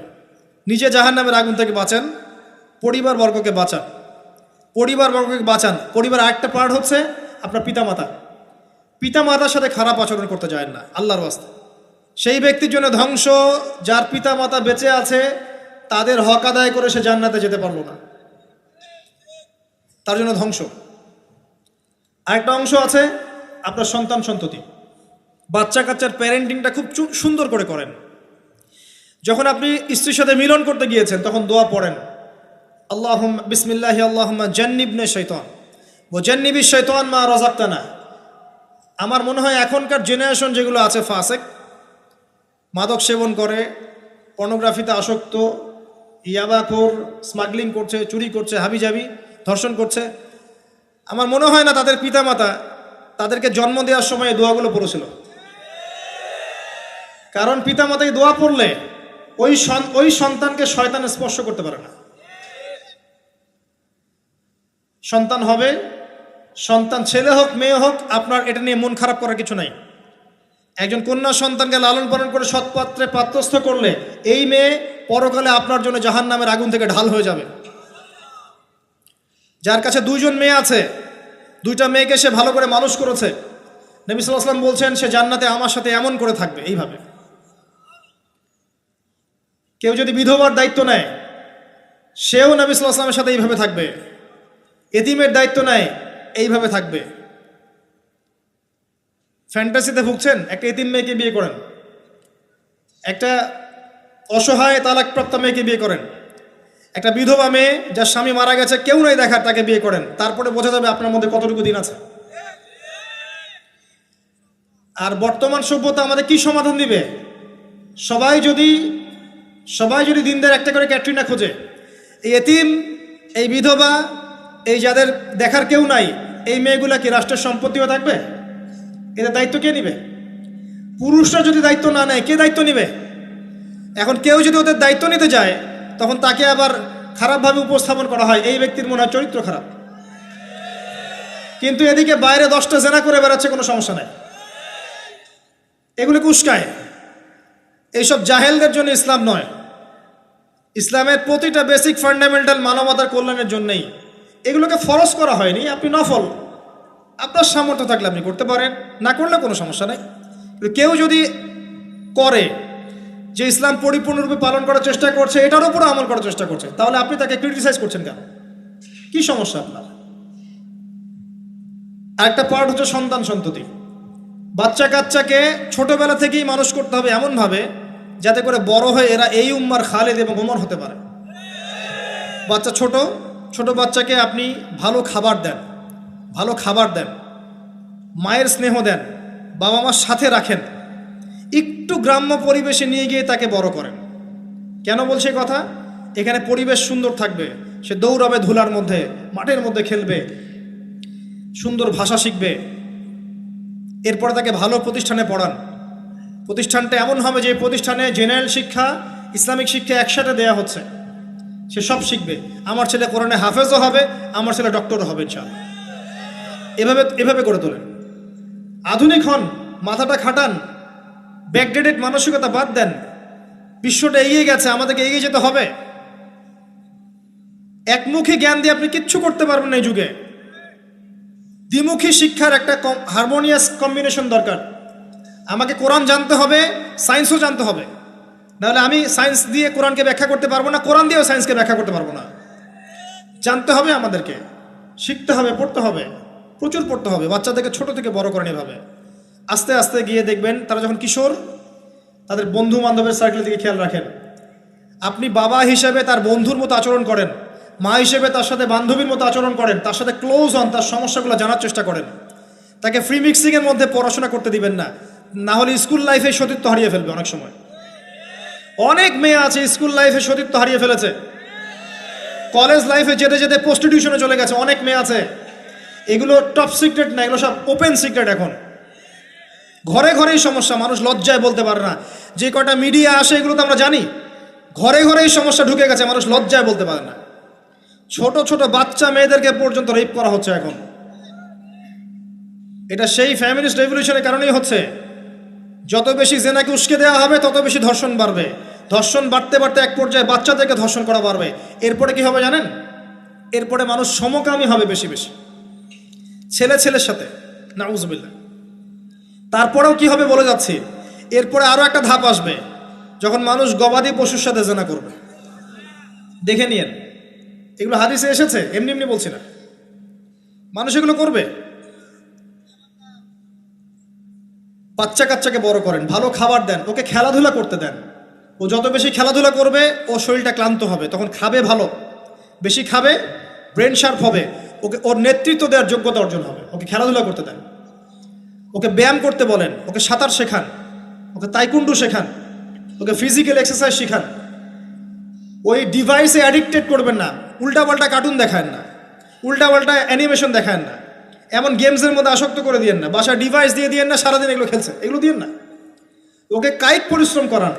নিজে জাহান্নামের আগুন থেকে বাঁচান, পরিবারবর্গকে বাঁচান, পরিবারবর্গকে বাঁচান। পরিবার আরেকটা পার্ট হচ্ছে আপনার পিতামাতা। পিতামাতার সাথে খারাপ আচরণ করতে যায় না আল্লাহর ওয়াস্তে। সেই ব্যক্তির জন্য ধ্বংস যার পিতামাতা বেঁচে আছে, তাদের হক আদায় করে সে জান্নাতে যেতে পারলো না, তার জন্য ধ্বংস। আরেকটা অংশ আছে আপনার সন্তান সন্ততি। বাচ্চা কাচ্চার প্যারেন্টিংটা খুব সুন্দর করে করেন। যখন আপনি স্ত্রীর সাথে মিলন করতে গিয়েছেন তখন দোয়া পড়েন, আল্লাহুম্মা বিসমিল্লাহি আল্লাহুম্মা জান্নিবনা শাইতান ওয়া জান্নিবিশ শাইতান মা রাযাকতানা। আমার মনে হয় এখনকার জেনারেশন যেগুলো আছে ফাসেক, মাদক সেবন করে, পর্নোগ্রাফিতে আসক্ত, ইয়াবাখোর, স্মাগলিং করছে, চুরি করছে, হাবিজাবি, ধর্ষণ করছে, আমার মনে হয় না তাদের পিতামাতা তাদেরকে জন্ম দেওয়ার সময় এই দোয়াগুলো পড়েছিল। কারণ পিতামাতাকে দোয়া পড়লে ওই সন্তানকে শয়তান স্পর্শ করতে পারে না। সন্তান হবে, সন্তান ছেলে হোক মেয়ে হোক, আপনার এটা নিয়ে মন খারাপ করার কিছু নাই। একজন কন্যা সন্তানকে লালন পালন করে সৎপাত্রে পাত্রস্থ করলে এই মেয়ে পরকালে আপনার জন্য জাহান্নামের আগুন থেকে ঢাল হয়ে যাবে। যার কাছে দুইজন মেয়ে আছে, দুইটা মেয়েকে সে ভালো করে মানুষ করেছে, নবী সাল্লাল্লাহু আলাইহি ওয়াসাল্লাম বলছেন সে জান্নাতে আমার সাথে এমন করে থাকবে, এইভাবে। কেউ যদি বিধবার দায়িত্ব নেয়, সেও নবী সাল্লাল্লাহু আলাইহি ওয়াসাল্লামের সাথে এইভাবে থাকবে। এতিমের দায়িত্ব নেয়, এইভাবে থাকবে। ফ্যান্টাসিতে ভুগছেন, একটা এতিম মেয়েকে বিয়ে করেন, একটা অসহায় তালাকপ্রাপ্ত মেয়েকে বিয়ে করেন, একটা বিধবা মেয়ে যার স্বামী মারা গেছে, কেউ নাই দেখার, তাকে বিয়ে করেন, তারপরে বোঝা যাবে আপনার মধ্যে কতটুকু দিন আছে। আর বর্তমান সভ্যতা আমাদের কি সমাধান দিবে? সবাই যদি দিনদের একটা করে ক্যাটরিনা খোঁজে, এই এতিম, এই বিধবা, এই যাদের দেখার কেউ নাই, এই মেয়েগুলা কি রাষ্ট্রের সম্পত্তিও থাকবে? এদের দায়িত্ব কে নিবে? পুরুষরা যদি দায়িত্ব না নেয়, কে দায়িত্ব নিবে? এখন কেউ যদি ওদের দায়িত্ব নিতে যায়, তখন তাকে আবার খারাপভাবে উপস্থাপন করা হয়, এই ব্যক্তির মনে হয় চরিত্র খারাপ। কিন্তু এদিকে বাইরে 10টা জেনা করে বেড়াচ্ছে, কোনো সমস্যা নাই, এগুলোকে উস্কায়। এইসব জাহেলদের জন্য ইসলাম নয়। ইসলামের প্রতিটা বেসিক ফান্ডামেন্টাল মানবতার কল্যাণের জন্যই। এগুলোকে ফরজ করা হয়নি, আপনি নফল, আপনার সামর্থ্য থাকলে আপনি করতে পারেন, না করলে কোনো সমস্যা নাই। কেউ যদি করে যে ইসলাম পরিপূর্ণরূপে পালন করার চেষ্টা করছে, এটার উপরে আমল করার চেষ্টা করছে, তাহলে আপনি তাকে ক্রিটিসাইজ করছেন কেন? কি সমস্যা আপনার? আরেকটা পার্ট হচ্ছে সন্তান সন্ততি। বাচ্চা কাচ্চাকে ছোটবেলা থেকেই মানুষ করতে হবে এমনভাবে যাতে করে বড় হয়ে এরা এই উম্মার খালেদ এবং ওমর হতে পারে। বাচ্চা ছোট বাচ্চাকে আপনি ভালো খাবার দেন, মায়ের স্নেহ দেন, বাবা মার সাথে রাখেন, একটু গ্রাম্য পরিবেশে নিয়ে গিয়ে তাকে বড় করেন। কেন বলছে কথা? এখানে পরিবেশ সুন্দর থাকবে, সে দৌড়াবে ধুলার মধ্যে, মাঠের মধ্যে খেলবে, সুন্দর ভাষা শিখবে। এরপরে তাকে ভালো প্রতিষ্ঠানে পড়ান। প্রতিষ্ঠানটা এমন হবে যে প্রতিষ্ঠানে জেনারেল শিক্ষা, ইসলামিক শিক্ষা একসাথে দেয়া হচ্ছে, সে সব শিখবে। আমার ছেলে কোরআনে হাফেজও হবে, আমার ছেলে ডক্টরও হবে ইনশাআল্লাহ। এভাবে এভাবে করে তোলেন। আধুনিক হন, মাথাটা খাটান, ব্যাকডেটেড মানসিকতা বাদ দেন। বিশ্বটা এগিয়ে গেছে, আমাদেরকে এগিয়ে যেতে হবে। একমুখী জ্ঞান দিয়ে আপনি কিচ্ছু করতে পারবেন না এই যুগে। দ্বিমুখী শিক্ষার একটা হারমোনিয়াস কম্বিনেশন দরকার। আমাকে কোরআন জানতে হবে, সায়েন্সও জানতে হবে, নাহলে আমি সায়েন্স দিয়ে কোরআনকে ব্যাখ্যা করতে পারবো না, কোরআন দিয়েও সায়েন্সকে ব্যাখ্যা করতে পারবো না। জানতে হবে, আমাদেরকে শিখতে হবে, পড়তে হবে, প্রচুর পড়তে হবে। বাচ্চাদেরকে ছোট থেকে বড় করেন এভাবে। আস্তে আস্তে গিয়ে দেখবেন তারা যখন কিশোর, তাদের বন্ধু বান্ধবের সার্কেলের দিকে খেয়াল রাখেন। আপনি বাবা হিসেবে তার বন্ধুর মতো আচরণ করেন, মা হিসেবে তার সাথে বান্ধবীর মতো আচরণ করেন, তার সাথে ক্লোজ হন, তার সমস্যাগুলো জানার চেষ্টা করেন। তাকে ফ্রি মিক্সিংয়ের মধ্যে পড়াশোনা করতে দিবেন না, না হলে স্কুল লাইফে সতীত্ব হারিয়ে ফেলবে। অনেক সময় অনেক মেয়ে আছে স্কুল লাইফে সতীত্ব হারিয়ে ফেলেছে, কলেজ লাইফে যেতে যেতে প্রস্টিটিউশনে চলে গেছে, অনেক মেয়ে আছে। এগুলো টপ সিক্রেট না, এগুলো সব ওপেন সিক্রেট। এখন ঘরে ঘরেই সমস্যা, মানুষ লজ্জায় বলতে পারে না। যে কটা মিডিয়া আসে এগুলো তো আমরা জানি, ঘরে ঘরেই সমস্যা ঢুকে গেছে, মানুষ লজ্জায় বলতে পারে না। ছোট ছোট বাচ্চা মেয়েদেরকে পর্যন্ত রেপ করা হচ্ছে এখন। এটা সেই ফ্যামিলিস্ট রেভলিউশনের কারণেই হচ্ছে। যত বেশি জেনাকে উস্কে দেওয়া হবে তত বেশি ধর্ষণ বাড়বে। ধর্ষণ বাড়তে বাড়তে এক পর্যায়ে বাচ্চাদেরকে ধর্ষণ করা বাড়বে। এরপরে কি হবে জানেন? এরপরে মানুষ সমকামী হবে বেশি বেশি, ছেলে ছেলের সাথে, নাউজুবিল্লাহ। তারপরেও কি হবে বলে যাচ্ছি, এরপরে আরো একটা ধাপ আসবে, যখন মানুষ গবাদি পশুর সাথে জেনা করবে। দেখে নিয়েন, এগুলো হাদিসে এসেছে, এমনি এমনি বলছি না। মানুষ এগুলো করবে। বাচ্চা কাচ্চাকে বড় করেন, ভালো খাবার দেন, ওকে খেলাধুলা করতে দেন। ও যত বেশি খেলাধুলা করবে ও শরীরটা ক্লান্ত হবে, তখন খাবে ভালো, বেশি খাবে, ব্রেন শার্প হবে, ওকে ওর নেতৃত্ব দেওয়ার যোগ্যতা অর্জন হবে। ওকে খেলাধুলা করতে দেন, ওকে ব্যায়াম করতে বলেন, ওকে সাঁতার শেখান, ওকে তাইকুন্ডু শেখান, ওকে ফিজিক্যাল এক্সারসাইজ শেখান। ওই ডিভাইসে অ্যাডিক্টেড করবেন না, উল্টাপাল্টা কার্টুন দেখান না, উল্টাপাল্টা অ্যানিমেশন দেখান না, এমন গেমসের মধ্যে আসক্ত করে দিয়েন না, বাসায় ডিভাইস দিয়ে দিয়েন না, সারাদিন এগুলো খেলছে, এগুলো দিয়েন না। ওকে কায়িক পরিশ্রম করান,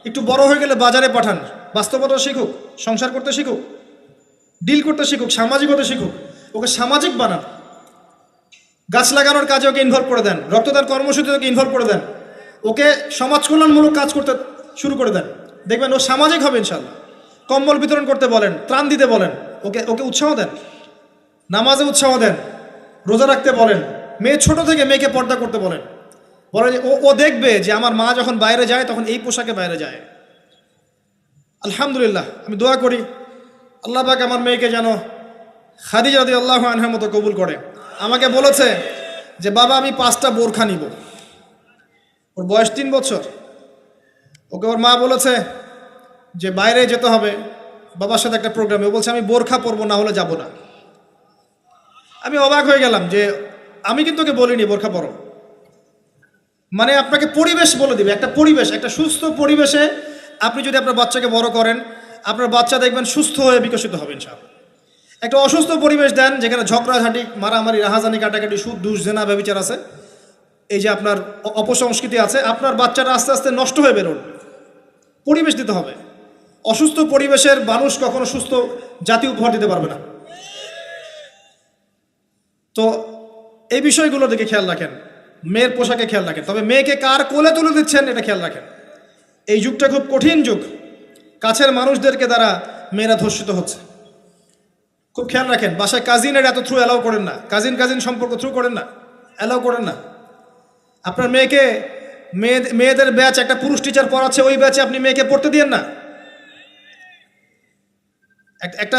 একটু বড় হয়ে গেলে বাজারে পাঠান, বাস্তবতা শিখুক, সংসার করতে শিখুক, ডিল করতে শিখুক, সামাজিকতা শিখুক। ওকে সামাজিক বানান, গাছ লাগানোর কাজে ওকে ইনভলভ করে দেন, রক্তদান কর্মসূচিতে ওকে ইনভলভ করে দেন, ওকে সমাজ কল্যাণমূলক কাজ করতে শুরু করে দেন। দেখবেন ও সামাজিক হবে ইনশাল্লাহ। কম্বল বিতরণ করতে বলেন, ত্রাণ দিতে বলেন, ওকে ওকে উৎসাহ দেন, নামাজে উৎসাহ দেন, রোজা রাখতে বলেন। মেয়ে ছোট থেকে মেয়েকে পর্দা করতে বলেন, বলেন ও দেখবে যে আমার মা যখন বাইরে যায় তখন এই পোশাকে বাইরে যায়। আলহামদুলিল্লাহ, আমি দোয়া করি আল্লাহ পাক আমার মেয়েকে যেন খাদিজা রাদিয়াল্লাহু আনহার মতো কবুল করে। আমাকে বলেছে যে বাবা আমি 5টা বোরখা নিব। ওর বয়স 3 বছর। ওকে ওর মা বলেছে যে বাইরে যেতে হবে বাবার সাথে একটা প্রোগ্রামে। ও বলছে আমি বোরখা পরবো, না হলে যাব না। আমি অবাক হয়ে গেলাম যে আমি কিন্তু ওকে বলিনি বোরখা পরো। মানে আপনাকে পরিবেশ বলে দিবে, একটা পরিবেশ, একটা সুস্থ পরিবেশে আপনি যদি আপনার বাচ্চাকে বড় করেন, আপনার বাচ্চা দেখবেন সুস্থ হয়ে বিকশিত হবে ইনশাআল্লাহ। একটা অসুস্থ পরিবেশ দেন যেখানে ঝগড়াঝাঁটি, মারামারি, রাহাজানি, কাটাকাটি, সুদ, দুষ, জেনা, ব্যভিচার আছে, এই যে আপনার অপসংস্কৃতি আছে, আপনার বাচ্চাটা আস্তে আস্তে নষ্ট হয়ে বেরোন। পরিবেশ দিতে হবে। অসুস্থ পরিবেশের মানুষ কখনো সুস্থ জাতি উপহার দিতে পারবে না। তো এই বিষয়গুলোর দিকে খেয়াল রাখেন, মেয়ের পোশাকে খেয়াল রাখেন, তবে মেয়েকে কার কোলে তুলে দিচ্ছেন এটা খেয়াল রাখেন। এই যুগটা খুব কঠিন যুগ, কাছের মানুষদেরকে দ্বারা মেয়েরা ধর্ষিত হচ্ছে, খুব খেয়াল রাখেন। বাসায় কাজিনের এত থ্রু অ্যালাউ করেন না, কাজিন সম্পর্ক থ্রু করেন না, অ্যালাউ করেন না। আপনার মেয়েকে মেয়েদের ব্যাচ একটা পুরুষ টিচার পড়াচ্ছে, ওই ব্যাচে আপনি মেয়েকে পড়তে দিয়েন না। একটা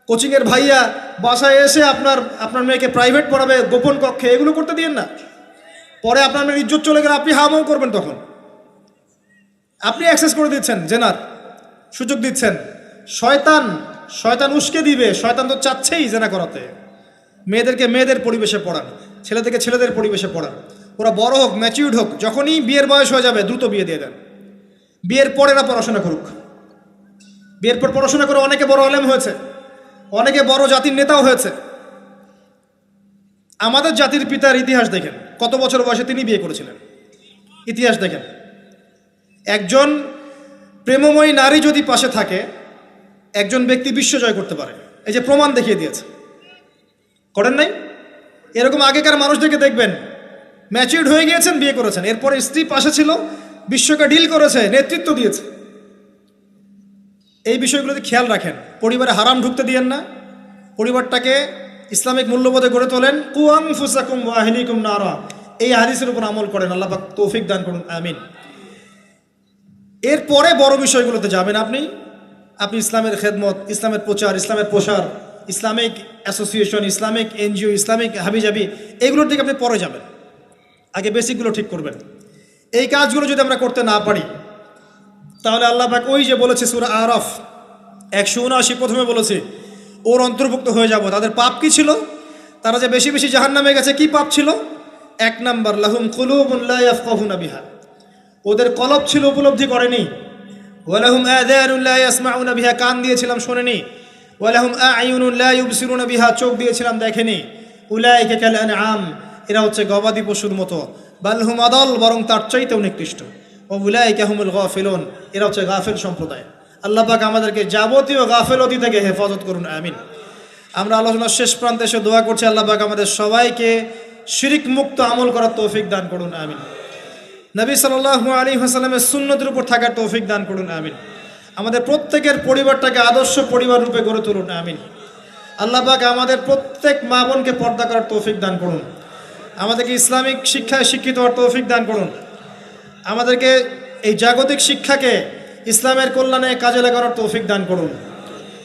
কোচিংয়ের ভাইয়া বাসায় এসে আপনার মেয়েকে প্রাইভেট পড়াবে গোপন কক্ষে, এগুলো করতে দিয়েন না। পরে আপনার মেয়ের ইজ্জত চলে গেলে আপনি হামাও করবেন, তখন আপনি অ্যাক্সেস করে দিচ্ছেন, জেনার সুযোগ দিচ্ছেন। শয়তান উস্কে দিবে, শয়তান তো চাচ্ছেই জেনা করাতে। মেয়েদেরকে মেয়েদের পরিবেশে পড়ান। ছেলেদেরকে ছেলেদের পরিবেশে পড়ান। ওরা বড় হোক, ম্যাচিউর্ড হোক, যখনই বিয়ের বয়স হয়ে যাবে দ্রুত বিয়ে দিয়ে দেন। বিয়ের পর এরা পড়াশোনা করুক। বিয়ের পর পড়াশোনা করে অনেকে বড় আলেম হয়েছে, অনেকে বড় জাতির নেতাও হয়েছে। আমাদের জাতির পিতার ইতিহাস দেখেন, কত বছর বয়সে তিনি বিয়ে করেছিলেন, ইতিহাস দেখেন। একজন প্রেমময়ী নারী যদি পাশে থাকে, একজন ব্যক্তি বিশ্ব জয় করতে পারে। এই যে প্রমাণ দেখিয়ে দিয়েছে, করেন নাই? এরকম আগেকার মানুষদেরকে দেখবেন, ম্যাচিউরড হয়ে গিয়েছেন, বিয়ে করেছেন, এরপরে স্ত্রী পাশে ছিল, বিশ্বকে ডিল করেছে, নেতৃত্ব দিয়েছে। এই বিষয়গুলোতে খেয়াল রাখেন। পরিবারে হারাম ঢুকতে দিয়েন না। পরিবারটাকে ইসলামিক মূল্যবোধে গড়ে তোলেন। কু আনফুসাকুম ওয়া আহলিকুম নারা, এই হাদিসের উপর আমল করেন। আল্লাহ পাক তৌফিক দান করুন, আমিন। এরপরে বড় বিষয়গুলোতে যাবেন আপনি ইসলামের খেদমত, ইসলামের প্রচার, ইসলামের প্রসার, Islamic association, Islamic NGO, Islamic হাবিজাবি, এগুলোর দিকে আপনি পরে যাবেন। আগে বেসিকগুলো ঠিক করবেন। এই কাজগুলো যদি আমরা করতে না পারি, তাহলে আল্লাহ পাক ওই যে বলেছে সূরা আরাফ 179 প্রথমে বলেছে, ওর অন্তর্ভুক্ত হয়ে যাব। তাদের পাপ কি ছিল? তারা যে বেশি বেশি জাহান্নামে গেছে, কি পাপ ছিল? 1 নাম্বার, লাহুম কুলুবুন লা ইয়াফকাহুনা বিহা, ওদের কলব ছিল, উপলব্ধি করেনি। ওয়ালাহুম আযানুন লা ইয়াসমাউনা বিহা, কান দিয়েছিলাম শোনেনি। ওয়ালাহুম আ'য়ুনুন লা ইউবসিরুনা বিহা, চোখ দিয়েছিলাম দেখেনি। উলাইকা কাল আনআম, এরা হচ্ছে গবাদি পশুর মতো। বাল হুম আদাল, বরং তার চাইতেও নিকৃষ্ট। ও উলাইকা হুমুল গাফিলুন, এরা হচ্ছে গাফিল সম্প্রদায়। আল্লাহ পাক আমাদেরকে যাবতীয় গাফিলতি থেকে হেফাজত করুন, আমিন। আমরা আলোচনার শেষ প্রান্তে এসে দোয়া করছি, আল্লাহ পাক আমাদের সবাইকে শিরিক মুক্ত আমল করার তৌফিক দান করুন, আমিন। নবী সাল্লাল্লাহু আলাইহি ওয়াসাল্লামের সুন্নতের উপর থাকার তৌফিক দান করুন, আমিন। আমাদের প্রত্যেকের পরিবারটাকে আদর্শ পরিবার রূপে গড়ে তুলুন, আমিন। আল্লাহ পাক আমাদের প্রত্যেক মা বোনকে পর্দা করার তৌফিক দান করুন। আমাদেরকে ইসলামিক শিক্ষায় শিক্ষিত হওয়ার তৌফিক দান করুন। আমাদেরকে এই জাগতিক শিক্ষাকে ইসলামের কল্যাণে কাজে লাগানোর তৌফিক দান করুন।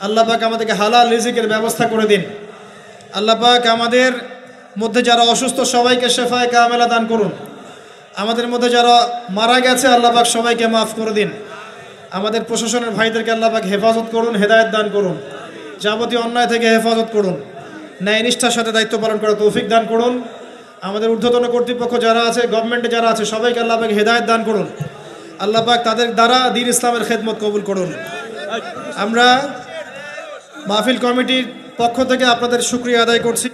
আল্লাহ পাক আমাদেরকে হালাল রিজিকের ব্যবস্থা করে দিন। আল্লাহ পাক আমাদের মধ্যে যারা অসুস্থ সবাইকে শেফায়ে কামেলা দান করুন। আমাদের মধ্যে যারা মারা গেছে আল্লাহ পাক সবাইকে মাফ করে দিন। আমাদের প্রশাসনের ভাইদেরকে আল্লাহ পাক হেফাজত করুন, হেদায়েত দান করুন। যাবতীয় অন্যায় থেকে হেফাজত করুন। ন্যায় নিষ্ঠার সাথে দায়িত্ব পালন করার তৌফিক দান করুন। আমাদের ঊর্ধ্বতন কর্তৃপক্ষ যারা আছে, গভর্নমেন্টে যারা আছে, সবাইকে আল্লাহ পাক হেদায়েত দান করুন। আল্লাহ পাক তাদের দ্বারা দ্বীন ইসলামের খেদমত কবুল করুন। আমরা মাহফিল কমিটির পক্ষ থেকে আপনাদের শুকরিয়া আদায় করছি।